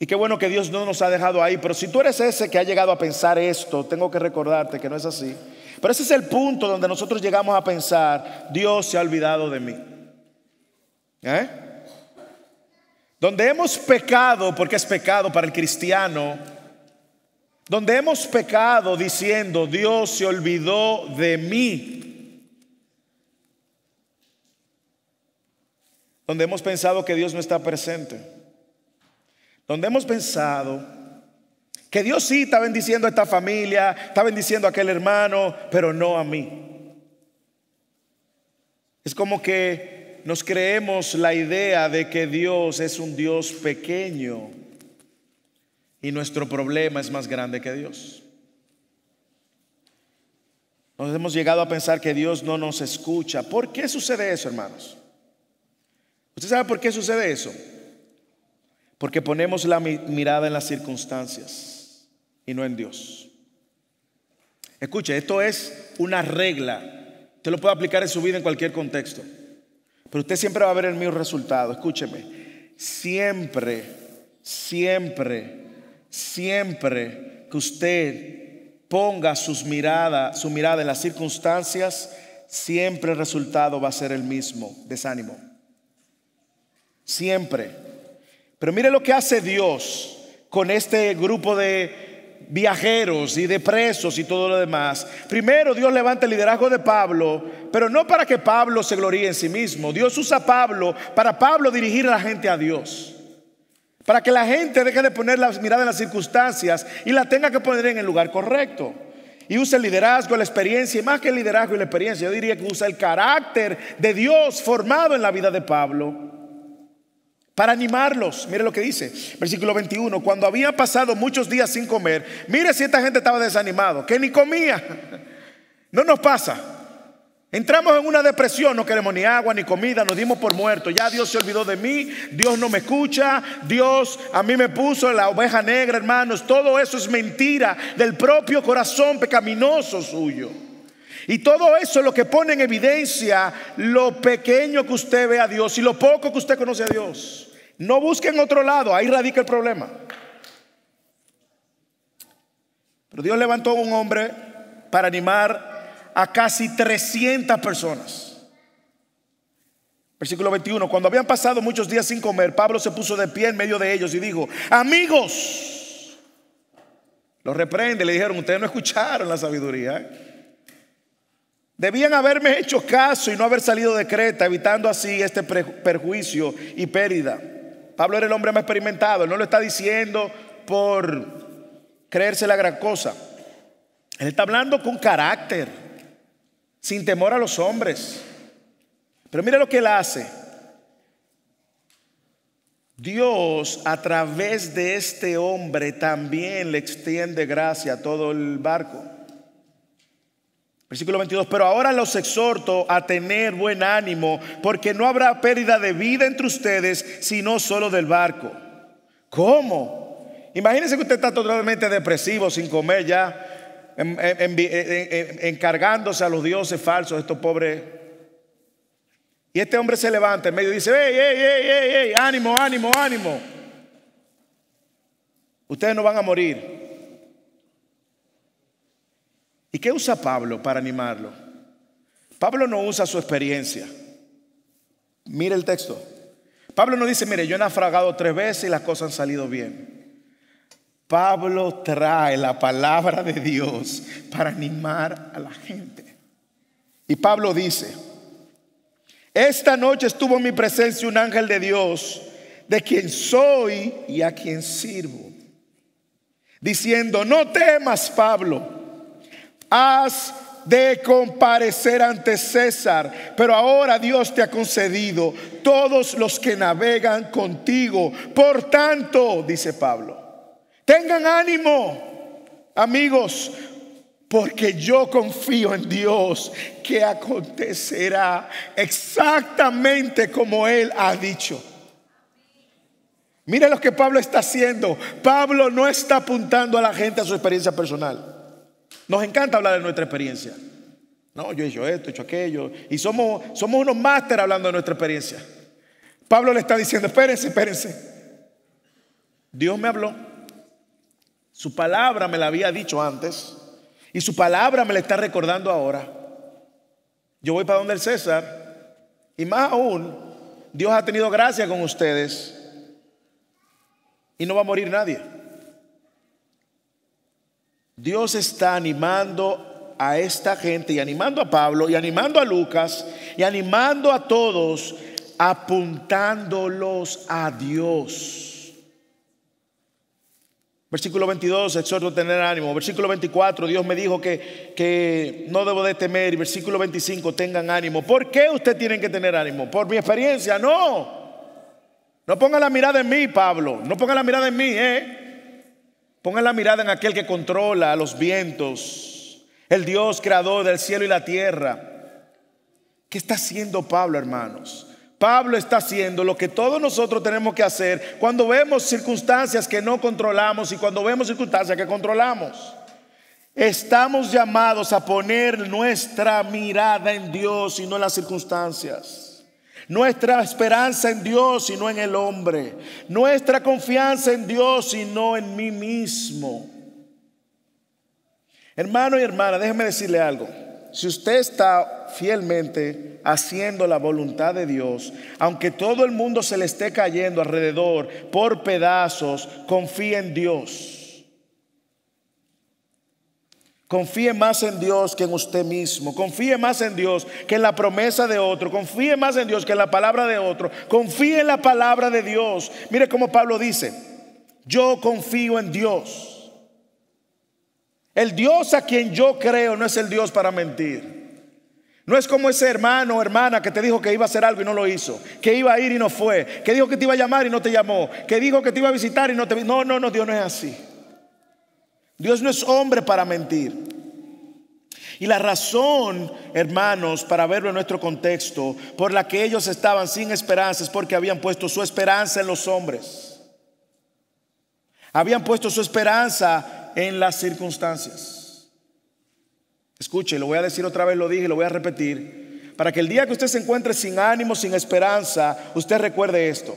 y qué bueno que Dios no nos ha dejado ahí. Pero si tú eres ese que ha llegado a pensar esto, tengo que recordarte que no es así. Pero ese es el punto donde nosotros llegamos a pensar: Dios se ha olvidado de mí. Donde hemos pecado, porque es pecado para el cristiano, donde hemos pecado diciendo: Dios se olvidó de mí. Donde hemos pensado que Dios no está presente. Donde hemos pensado que Dios sí está bendiciendo a esta familia, está bendiciendo a aquel hermano, pero no a mí. Es como que nos creemos la idea de que Dios es un Dios pequeño y nuestro problema es más grande que Dios. Nos hemos llegado a pensar que Dios no nos escucha. ¿Por qué sucede eso, hermanos? ¿Usted sabe por qué sucede eso? Porque ponemos la mirada en las circunstancias y no en Dios. Escuche, esto es una regla. Usted lo puede aplicar en su vida en cualquier contexto, pero usted siempre va a ver el mismo resultado. Escúcheme, siempre que usted ponga su mirada en las circunstancias, siempre el resultado va a ser el mismo: desánimo. Siempre. Pero mire lo que hace Dios con este grupo de viajeros y de presos y todo lo demás. Primero Dios levanta el liderazgo de Pablo, pero no para que Pablo se gloríe en sí mismo. Dios usa a Pablo para Pablo dirigir a la gente a Dios, para que la gente deje de poner la mirada en las circunstancias y la tenga que poner en el lugar correcto. Y usa el liderazgo, la experiencia, y más que el liderazgo y la experiencia, yo diría que usa el carácter de Dios formado en la vida de Pablo para animarlos. Mire lo que dice, versículo 21. Cuando había pasado muchos días sin comer, mire si esta gente estaba desanimado, que ni comía. No nos pasa. Entramos en una depresión, no queremos ni agua ni comida, nos dimos por muertos. Ya Dios se olvidó de mí, Dios no me escucha, Dios a mí me puso la oveja negra, hermanos. Todo eso es mentira del propio corazón pecaminoso suyo. Y todo eso es lo que pone en evidencia lo pequeño que usted ve a Dios y lo poco que usted conoce a Dios. No busque en otro lado, ahí radica el problema. Pero Dios levantó a un hombre para animar a casi 300 personas. Versículo 21. Cuando habían pasado muchos días sin comer, Pablo se puso de pie en medio de ellos y dijo: amigos. Los reprende, le dijeron: ustedes no escucharon la sabiduría, Debían haberme hecho caso y no haber salido de Creta, evitando así este perjuicio y pérdida. Pablo era el hombre más experimentado. Él no lo está diciendo por creerse la gran cosa. Él está hablando con carácter, sin temor a los hombres. Pero mira lo que él hace. Dios a través de este hombre también le extiende gracia a todo el barco. Versículo 22. Pero ahora los exhorto a tener buen ánimo, porque no habrá pérdida de vida entre ustedes, sino solo del barco. ¿Cómo? Imagínense que usted está totalmente depresivo, sin comer ya, encargándose a los dioses falsos, estos pobres. Y este hombre se levanta en medio y dice: ¡Ey, ánimo, ánimo, ánimo! Ustedes no van a morir. ¿Y qué usa Pablo para animarlo? Pablo no usa su experiencia. Mire el texto. Pablo no dice: mire, yo he naufragado 3 veces y las cosas han salido bien. Pablo trae la palabra de Dios para animar a la gente. Y Pablo dice: esta noche estuvo en mi presencia un ángel de Dios, de quien soy y a quien sirvo, diciendo: no temas, Pablo, has de comparecer ante César, pero ahora Dios te ha concedido todos los que navegan contigo. Por tanto, dice Pablo, tengan ánimo, amigos, porque yo confío en Dios que acontecerá exactamente como Él ha dicho. Mira lo que Pablo está haciendo. Pablo no está apuntando a la gente a su experiencia personal. Nos encanta hablar de nuestra experiencia. No, yo he hecho esto, he hecho aquello. Y somos unos máster hablando de nuestra experiencia. Pablo le está diciendo: espérense. Dios me habló. Su palabra me la había dicho antes. Y su palabra me la está recordando ahora. Yo voy para donde el César. Y más aún, Dios ha tenido gracia con ustedes. Y no va a morir nadie. Dios está animando a esta gente y animando a Pablo y animando a Lucas y animando a todos, apuntándolos a Dios. Versículo 22, exhorto a tener ánimo. Versículo 24, Dios me dijo que no debo de temer. Y versículo 25, tengan ánimo. ¿Por qué ustedes tienen que tener ánimo? ¿Por mi experiencia? No. No pongan la mirada en mí, Pablo. No pongan la mirada en mí, Pongan la mirada en aquel que controla los vientos, el Dios creador del cielo y la tierra. ¿Qué está haciendo Pablo, hermanos? Pablo está haciendo lo que todos nosotros tenemos que hacer cuando vemos circunstancias que no controlamos y cuando vemos circunstancias que controlamos. Estamos llamados a poner nuestra mirada en Dios y no en las circunstancias. Nuestra esperanza en Dios y no en el hombre. Nuestra confianza en Dios y no en mí mismo. Hermano y hermana, déjeme decirle algo. Si usted está fielmente haciendo la voluntad de Dios, aunque todo el mundo se le esté cayendo alrededor por pedazos, confíe en Dios. Confíe más en Dios que en usted mismo. Confíe más en Dios que en la promesa de otro. Confíe más en Dios que en la palabra de otro. Confíe en la palabra de Dios. Mire cómo Pablo dice: yo confío en Dios. El Dios a quien yo creo no es el Dios para mentir. No es como ese hermano o hermana que te dijo que iba a hacer algo y no lo hizo, que iba a ir y no fue, que dijo que te iba a llamar y no te llamó, que dijo que te iba a visitar y no te... No, Dios no es así. Dios no es hombre para mentir. Y la razón, hermanos, para verlo en nuestro contexto, por la que ellos estaban sin esperanza, es porque habían puesto su esperanza en los hombres. Habían puesto su esperanza en las circunstancias. Escuche, lo voy a decir otra vez, lo dije y lo voy a repetir, para que el día que usted se encuentre sin ánimo, sin esperanza, usted recuerde esto.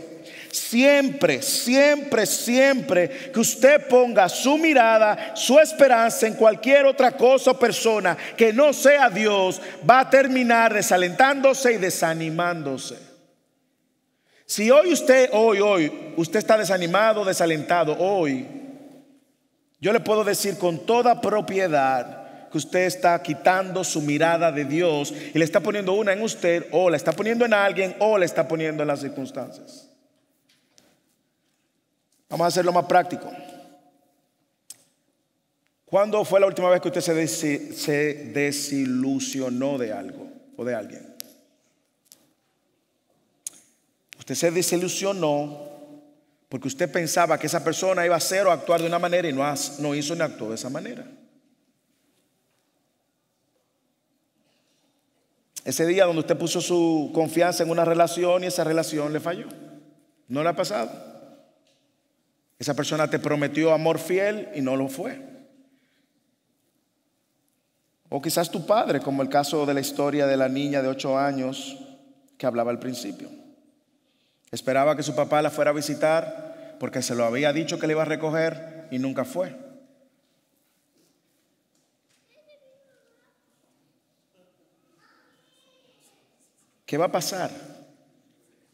Siempre, siempre, siempre que usted ponga su mirada, su esperanza en cualquier otra cosa o persona que no sea Dios, va a terminar desalentándose y desanimándose. Si hoy usted está desanimado, desalentado, hoy, yo le puedo decir con toda propiedad que usted está quitando su mirada de Dios y le está poniendo una en usted, o la está poniendo en alguien, o la está poniendo en las circunstancias. Vamos a hacerlo más práctico. ¿Cuándo fue la última vez que usted se desilusionó de algo o de alguien? Usted se desilusionó porque usted pensaba que esa persona iba a hacer o actuar de una manera y no hizo ni actuó de esa manera. Ese día donde usted puso su confianza en una relación y esa relación le falló. ¿No le ha pasado? Esa persona te prometió amor fiel y no lo fue. O quizás tu padre, como el caso de la historia de la niña de 8 años que hablaba al principio. Esperaba que su papá la fuera a visitar porque se lo había dicho que le iba a recoger y nunca fue. ¿Qué va a pasar?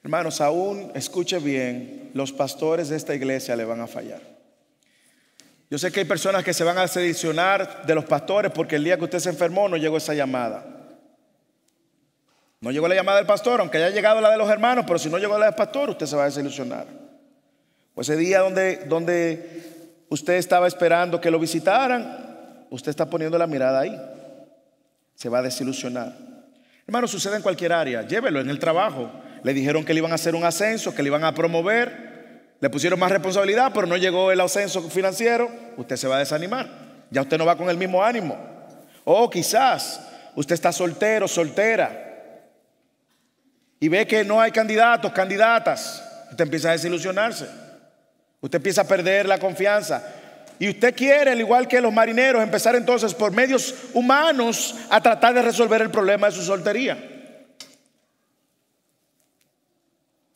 Hermanos, aún escuche bien, los pastores de esta iglesia le van a fallar. Yo sé que hay personas que se van a desilusionar de los pastores porque el día que usted se enfermó no llegó esa llamada. No llegó la llamada del pastor, aunque haya llegado la de los hermanos, pero si no llegó la del pastor, usted se va a desilusionar. Pues ese día donde usted estaba esperando que lo visitaran, usted está poniendo la mirada ahí. Se va a desilusionar. Hermano, sucede en cualquier área. Llévelo en el trabajo. Le dijeron que le iban a hacer un ascenso, que le iban a promover. Le pusieron más responsabilidad, pero no llegó el ascenso financiero. Usted se va a desanimar. Ya usted no va con el mismo ánimo. O quizás usted está soltero, soltera, y ve que no hay candidatos, candidatas. Usted empieza a desilusionarse. Usted empieza a perder la confianza. Y usted quiere, al igual que los marineros, empezar entonces por medios humanos a tratar de resolver el problema de su soltería.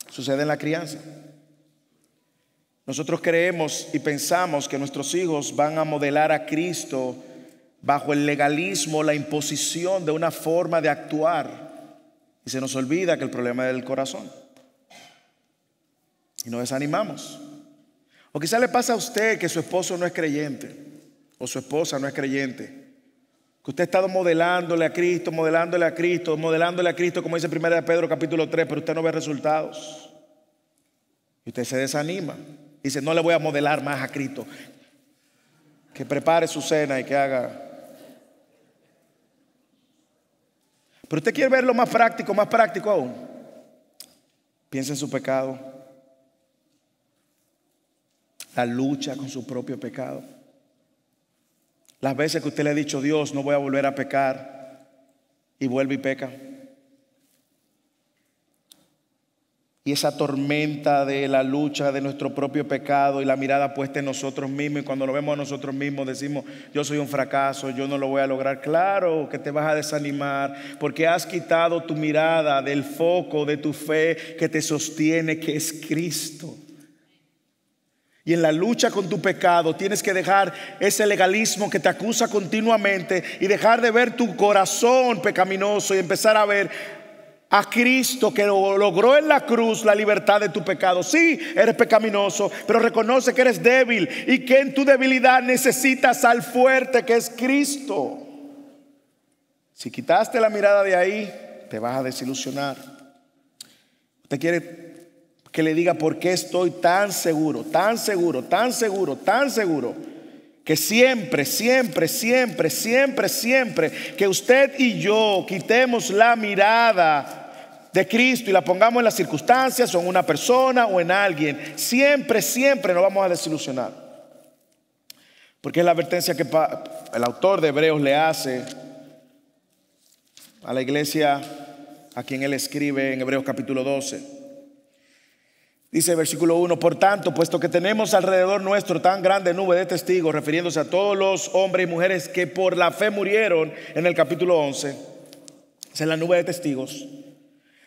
Sucede en la crianza. Nosotros creemos y pensamos que nuestros hijos van a modelar a Cristo bajo el legalismo, la imposición de una forma de actuar. Y se nos olvida que el problema es del corazón. Y nos desanimamos. O quizá le pasa a usted que su esposo no es creyente o su esposa no es creyente, que usted ha estado modelándole a Cristo, como dice 1 Pedro capítulo 3, pero usted no ve resultados. Y usted se desanima. Dice: no le voy a modelar más a Cristo. Que prepare su cena y que haga. Pero usted quiere verlo más práctico aún. Piensa en su pecado. La lucha con su propio pecado. Las veces que usted le ha dicho: Dios, no voy a volver a pecar, y vuelve y peca. Y esa tormenta de la lucha de nuestro propio pecado y la mirada puesta en nosotros mismos. Y cuando lo vemos a nosotros mismos decimos: yo soy un fracaso, yo no lo voy a lograr. Claro que te vas a desanimar porque has quitado tu mirada del foco de tu fe que te sostiene, que es Cristo. Y en la lucha con tu pecado tienes que dejar ese legalismo que te acusa continuamente y dejar de ver tu corazón pecaminoso y empezar a ver a Cristo, que logró en la cruz la libertad de tu pecado. Sí, eres pecaminoso, pero reconoce que eres débil y que en tu debilidad necesitas al fuerte, que es Cristo. Si quitaste la mirada de ahí, te vas a desilusionar. Usted quiere que le diga por qué estoy tan seguro, tan seguro, tan seguro, tan seguro, que siempre, siempre, siempre, siempre, siempre que usted y yo quitemos la mirada de Cristo y la pongamos en las circunstancias o en una persona o en alguien, siempre, siempre nos vamos a desilusionar. Porque es la advertencia que el autor de Hebreos le hace a la iglesia a quien él escribe en Hebreos capítulo 12. Dice versículo 1: por tanto, puesto que tenemos alrededor nuestro tan grande nube de testigos, refiriéndose a todos los hombres y mujeres que por la fe murieron, en el capítulo 11, es en la nube de testigos,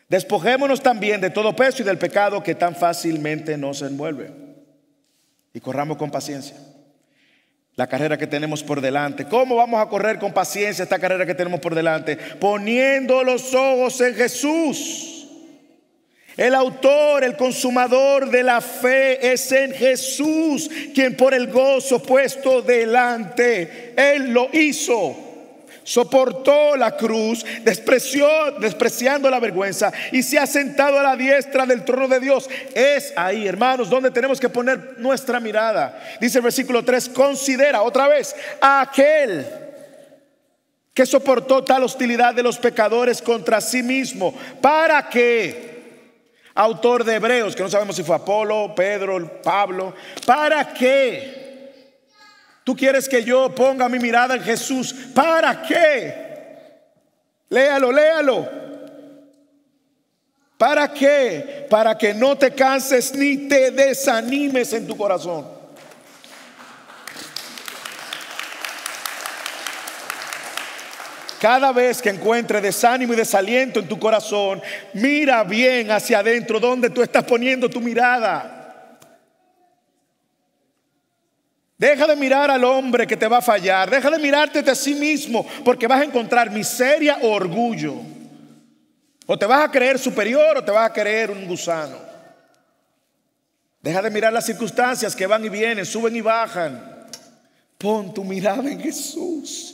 despojémonos también de todo peso y del pecado que tan fácilmente nos envuelve, y corramos con paciencia la carrera que tenemos por delante. ¿Cómo vamos a correr con paciencia esta carrera que tenemos por delante? Poniendo los ojos en Jesús. El autor, el consumador de la fe es en Jesús, quien por el gozo puesto delante, Él lo hizo. Soportó la cruz, despreciando la vergüenza, y se ha sentado a la diestra del trono de Dios. Es ahí, hermanos, donde tenemos que poner nuestra mirada. Dice el versículo 3: considera otra vez a aquel que soportó tal hostilidad de los pecadores contra sí mismo, para que, autor de Hebreos, que no sabemos si fue Apolo, Pedro, Pablo, ¿para qué tú quieres que yo ponga mi mirada en Jesús? ¿Para qué? Léalo, léalo. ¿Para qué? Para que no te canses ni te desanimes en tu corazón. Cada vez que encuentres desánimo y desaliento en tu corazón, mira bien hacia adentro donde tú estás poniendo tu mirada. Deja de mirar al hombre que te va a fallar. Deja de mirarte de sí mismo, porque vas a encontrar miseria o orgullo. O te vas a creer superior o te vas a creer un gusano. Deja de mirar las circunstancias que van y vienen, suben y bajan. Pon tu mirada en Jesús.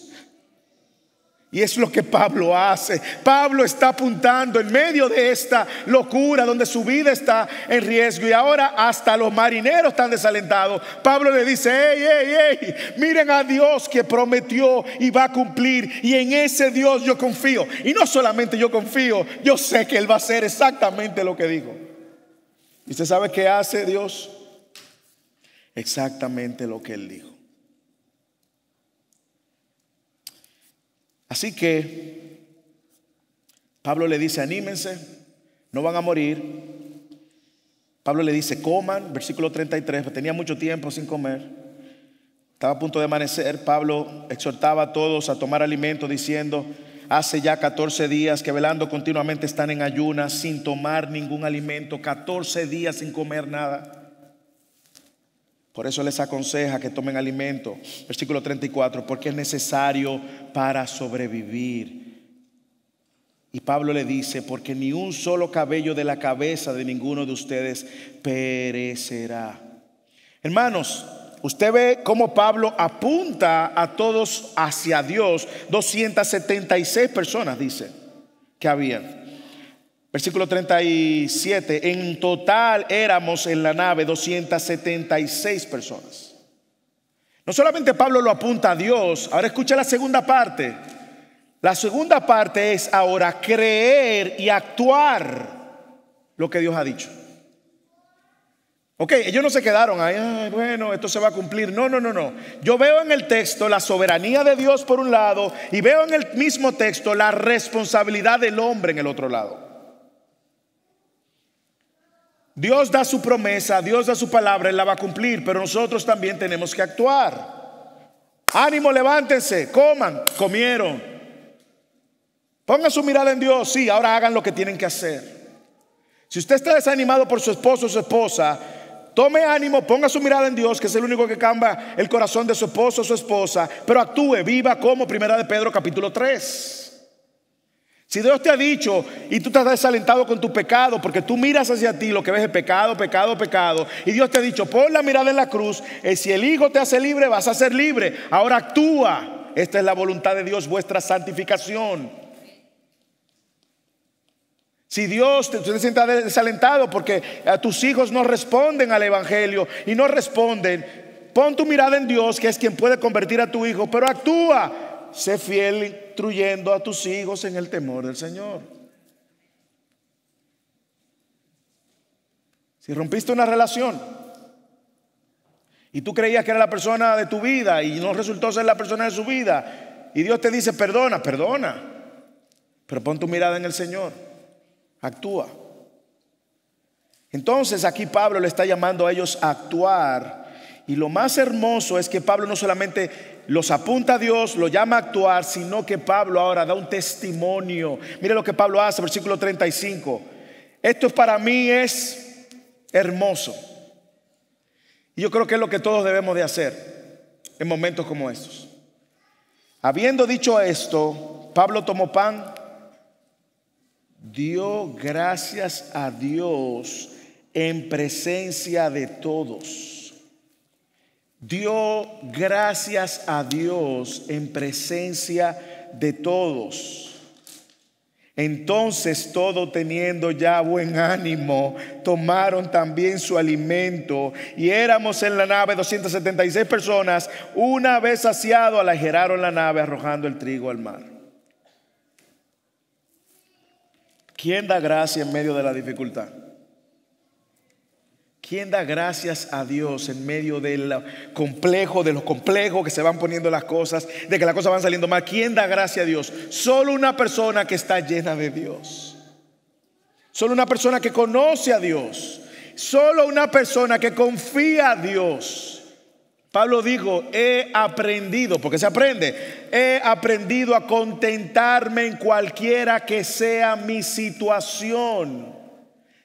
Y es lo que Pablo hace. Pablo está apuntando en medio de esta locura donde su vida está en riesgo y ahora hasta los marineros están desalentados. Pablo le dice: hey, miren a Dios que prometió y va a cumplir, y en ese Dios yo confío. Y no solamente yo confío, yo sé que Él va a hacer exactamente lo que dijo. ¿Y usted sabe qué hace Dios? Exactamente lo que Él dijo. Así que Pablo le dice: anímense, no van a morir. Pablo le dice: coman, versículo 33, tenía mucho tiempo sin comer, estaba a punto de amanecer. Pablo exhortaba a todos a tomar alimento, diciendo: hace ya 14 días que velando continuamente están en ayunas, sin tomar ningún alimento, 14 días sin comer nada. Por eso les aconseja que tomen alimento. Versículo 34, porque es necesario para sobrevivir. Y Pablo le dice: porque ni un solo cabello de la cabeza de ninguno de ustedes perecerá. Hermanos, usted ve cómo Pablo apunta a todos hacia Dios. 276 personas dice que habían. Versículo 37, en total éramos en la nave 276 personas. No solamente Pablo lo apunta a Dios, ahora escucha la segunda parte. La segunda parte es ahora creer y actuar lo que Dios ha dicho. Ok, ellos no se quedaron ahí: ay, bueno, esto se va a cumplir. No. Yo veo en el texto la soberanía de Dios por un lado, y veo en el mismo texto la responsabilidad del hombre en el otro lado. Dios da su promesa, Dios da su palabra, Él la va a cumplir, pero nosotros también tenemos que actuar. Ánimo, levántense, coman, comieron. Pongan su mirada en Dios. Sí, ahora hagan lo que tienen que hacer. Si usted está desanimado por su esposo o su esposa, tome ánimo, ponga su mirada en Dios, que es el único que cambia el corazón de su esposo o su esposa, pero actúe, viva como 1 de Pedro capítulo 3. Si Dios te ha dicho y tú estás desalentado con tu pecado, porque tú miras hacia ti, lo que ves es pecado, pecado, pecado, y Dios te ha dicho, pon la mirada en la cruz, si el Hijo te hace libre, vas a ser libre. Ahora actúa. Esta es la voluntad de Dios, vuestra santificación. Si Dios te sienta desalentado porque a tus hijos no responden al evangelio y no responden, pon tu mirada en Dios, que es quien puede convertir a tu hijo, pero actúa. Sé fiel instruyendo a tus hijos en el temor del Señor. Si rompiste una relación y tú creías que era la persona de tu vida y no resultó ser la persona de su vida, y Dios te dice perdona, perdona, pero pon tu mirada en el Señor, actúa. Entonces aquí Pablo le está llamando a ellos a actuar. Y lo más hermoso es que Pablo no solamente los apunta a Dios, lo llama a actuar, sino que Pablo ahora da un testimonio. Mire lo que Pablo hace, versículo 35. Esto para mí es hermoso. Y yo creo que es lo que todos debemos de hacer en momentos como estos. Habiendo dicho esto, Pablo tomó pan, dio gracias a Dios en presencia de todos. Dio gracias a Dios en presencia de todos. Entonces todos, teniendo ya buen ánimo, tomaron también su alimento, y éramos en la nave 276 personas. Una vez saciado, aligeraron la nave, arrojando el trigo al mar. ¿Quién da gracia en medio de la dificultad? ¿Quién da gracias a Dios en medio de lo complejo que se van poniendo las cosas, de que las cosas van saliendo mal? ¿Quién da gracia a Dios? Solo una persona que está llena de Dios. Solo una persona que conoce a Dios. Solo una persona que confía a Dios. Pablo dijo, he aprendido, porque se aprende, he aprendido a contentarme en cualquiera que sea mi situación.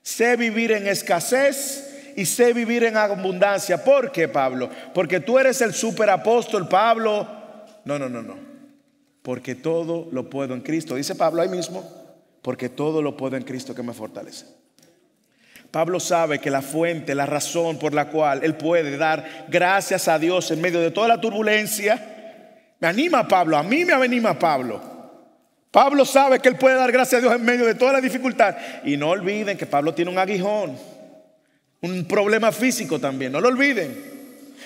Sé vivir en escasez y sé vivir en abundancia. ¿Por qué, Pablo? Porque tú eres el superapóstol, Pablo. No. Porque todo lo puedo en Cristo. Dice Pablo ahí mismo, porque todo lo puedo en Cristo que me fortalece. Pablo sabe que la fuente, la razón por la cual él puede dar gracias a Dios en medio de toda la turbulencia, me anima a Pablo, a mí me anima a Pablo. Pablo sabe que él puede dar gracias a Dios en medio de toda la dificultad. Y no olviden que Pablo tiene un aguijón, un problema físico también, no lo olviden.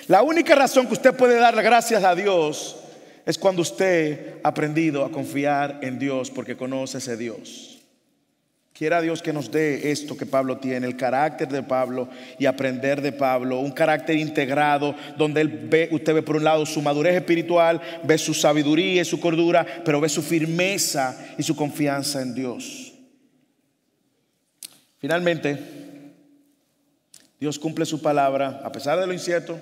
La única razón que usted puede dar gracias a Dios es cuando usted ha aprendido a confiar en Dios, porque conoce a ese Dios. Quiera Dios que nos dé esto que Pablo tiene, el carácter de Pablo, y aprender de Pablo, un carácter integrado donde usted ve por un lado su madurez espiritual, ve su sabiduría y su cordura, pero ve su firmeza y su confianza en Dios. Finalmente, Dios cumple su palabra a pesar de lo incierto,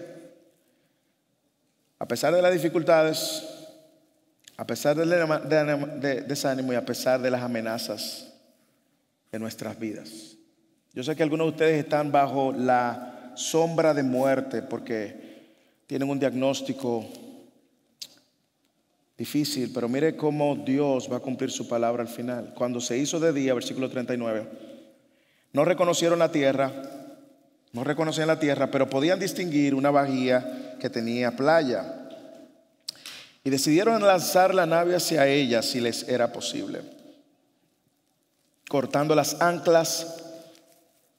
a pesar de las dificultades, a pesar del desánimo y a pesar de las amenazas de nuestras vidas. Yo sé que algunos de ustedes están bajo la sombra de muerte porque tienen un diagnóstico difícil, pero mire cómo Dios va a cumplir su palabra al final. Cuando se hizo de día, versículo 39, no reconocían la tierra, pero podían distinguir una bahía que tenía playa, y decidieron lanzar la nave hacia ella si les era posible. Cortando las anclas,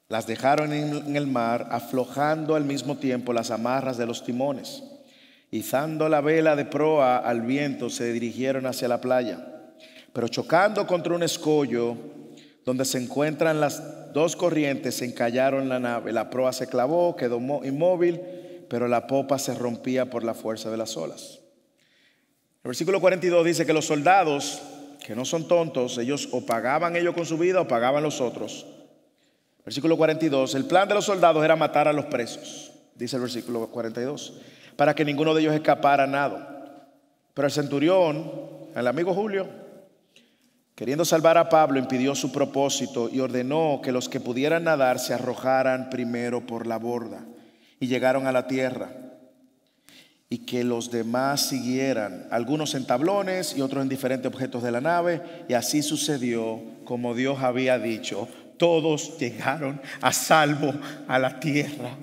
las dejaron en el mar, aflojando al mismo tiempo las amarras de los timones. Izando la vela de proa al viento, se dirigieron hacia la playa. Pero chocando contra un escollo donde se encuentran las dos corrientes, se encallaron la nave. La proa se clavó, quedó inmóvil, pero la popa se rompía por la fuerza de las olas. El versículo 42 dice que los soldados, que no son tontos, ellos o pagaban ellos con su vida o pagaban los otros. Versículo 42, el plan de los soldados era matar a los presos, dice el versículo 42, para que ninguno de ellos escapara a nado. Pero el centurión, el amigo Julio, queriendo salvar a Pablo, impidió su propósito y ordenó que los que pudieran nadar se arrojaran primero por la borda, y llegaron a la tierra. y que los demás siguieran, algunos en tablones y otros en diferentes objetos de la nave. Y así sucedió como Dios había dicho. Todos llegaron a salvo a la tierra.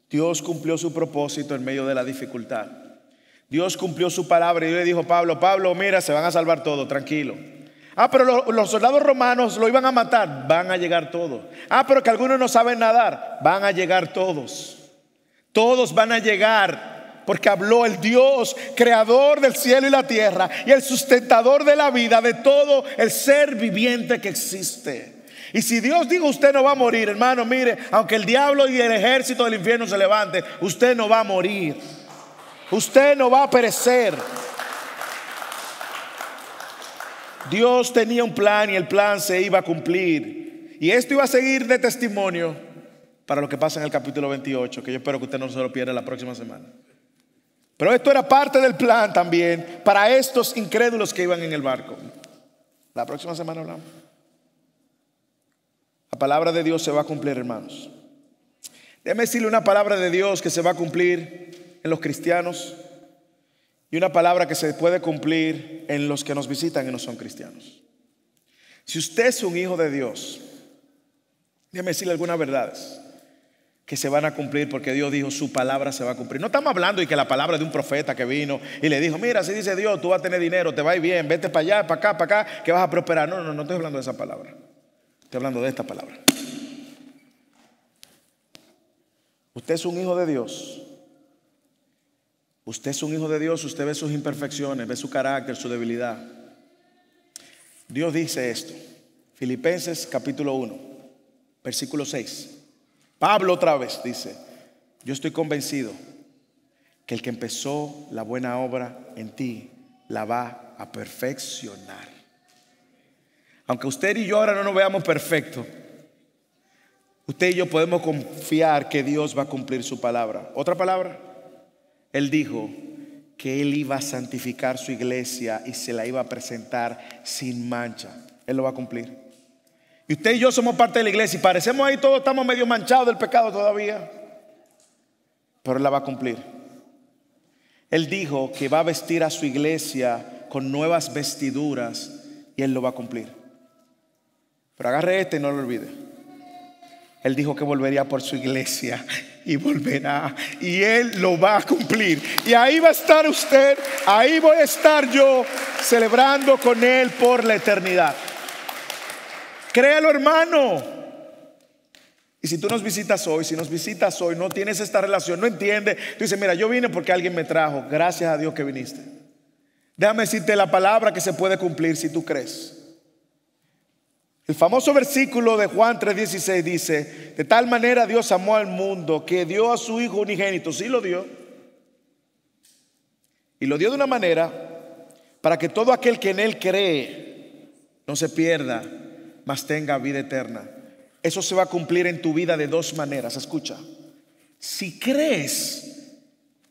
Dios cumplió su propósito en medio de la dificultad. Dios cumplió su palabra y le dijo a Pablo: Pablo, mira, se van a salvar todos, tranquilo. Pero los soldados romanos lo iban a matar. Van a llegar todos. Pero que algunos no saben nadar. Van a llegar todos. Todos van a llegar, porque habló el Dios creador del cielo y la tierra y el sustentador de la vida de todo el ser viviente que existe. Y si Dios dijo usted no va a morir, hermano, mire, aunque el diablo y el ejército del infierno se levante, usted no va a morir. Usted no va a perecer. Dios tenía un plan y el plan se iba a cumplir. Y esto iba a seguir de testimonio para lo que pasa en el capítulo 28, que yo espero que usted no se lo pierda la próxima semana. Pero esto era parte del plan también para estos incrédulos que iban en el barco. La próxima semana hablamos. La palabra de Dios se va a cumplir, hermanos. Déjeme decirle una palabra de Dios que se va a cumplir en los cristianos y una palabra que se puede cumplir en los que nos visitan y no son cristianos. Si usted es un hijo de Dios, déjeme decirle algunas verdades que se van a cumplir, porque Dios dijo su palabra se va a cumplir. No estamos hablando de que la palabra de un profeta que vino y le dijo: mira, si dice Dios, tú vas a tener dinero, te va a ir bien, vete para allá, para acá, que vas a prosperar. No estoy hablando de esa palabra. Estoy hablando de esta palabra. Usted es un hijo de Dios. Usted es un hijo de Dios. Usted ve sus imperfecciones, ve su carácter, su debilidad. Dios dice esto. Filipenses capítulo 1, versículo 6. Pablo otra vez dice: yo estoy convencido que el que empezó la buena obra en ti la va a perfeccionar. Aunque usted y yo ahora no nos veamos perfectos, usted y yo podemos confiar que Dios va a cumplir su palabra. Otra palabra, Él dijo que Él iba a santificar su iglesia y se la iba a presentar sin mancha. Él lo va a cumplir. Y usted y yo somos parte de la iglesia y parecemos ahí todos, estamos medio manchados del pecado todavía, pero Él la va a cumplir. Él dijo que va a vestir a su iglesia con nuevas vestiduras y Él lo va a cumplir. Pero agarre y no lo olvide. Él dijo que volvería por su iglesia y volverá, y Él lo va a cumplir. Y ahí va a estar usted, ahí voy a estar yo, celebrando con Él por la eternidad. Créalo, hermano. Y si tú nos visitas hoy, si nos visitas hoy, no tienes esta relación, no entiendes, tú dices: mira, yo vine porque alguien me trajo. Gracias a Dios que viniste. Déjame decirte la palabra que se puede cumplir si tú crees. El famoso versículo de Juan 3:16 dice: de tal manera Dios amó al mundo que dio a su Hijo unigénito. Sí lo dio. Y lo dio de una manera para que todo aquel que en Él cree no se pierda, mas tenga vida eterna. Eso se va a cumplir en tu vida de dos maneras. Escucha. Si crees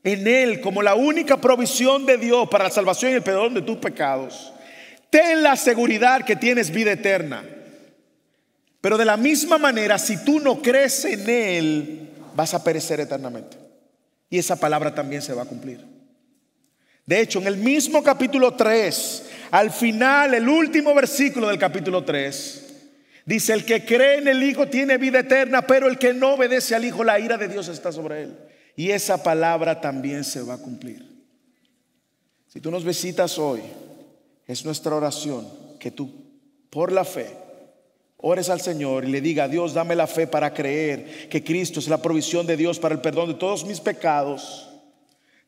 en Él como la única provisión de Dios para la salvación y el perdón de tus pecados, ten la seguridad que tienes vida eterna. Pero de la misma manera, si tú no crees en Él, vas a perecer eternamente. Y esa palabra también se va a cumplir. De hecho, en el mismo capítulo 3, al final, el último versículo del capítulo 3, dice: el que cree en el Hijo tiene vida eterna, pero el que no obedece al Hijo, la ira de Dios está sobre él. Y esa palabra también se va a cumplir. Si tú nos visitas hoy, es nuestra oración que tú, por la fe, ores al Señor y le diga: Dios, dame la fe para creer que Cristo es la provisión de Dios para el perdón de todos mis pecados.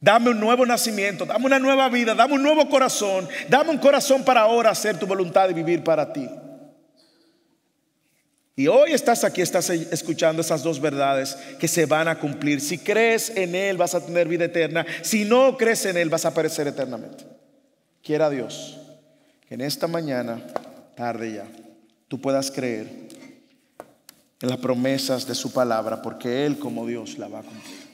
Dame un nuevo nacimiento, dame una nueva vida, dame un nuevo corazón, dame un corazón para ahora hacer tu voluntad y vivir para ti. Y hoy estás aquí, estás escuchando esas dos verdades que se van a cumplir. Si crees en Él, vas a tener vida eterna. Si no crees en Él, vas a perecer eternamente. Quiera Dios que en esta mañana, tarde ya, tú puedas creer en las promesas de su palabra, porque Él como Dios la va a cumplir.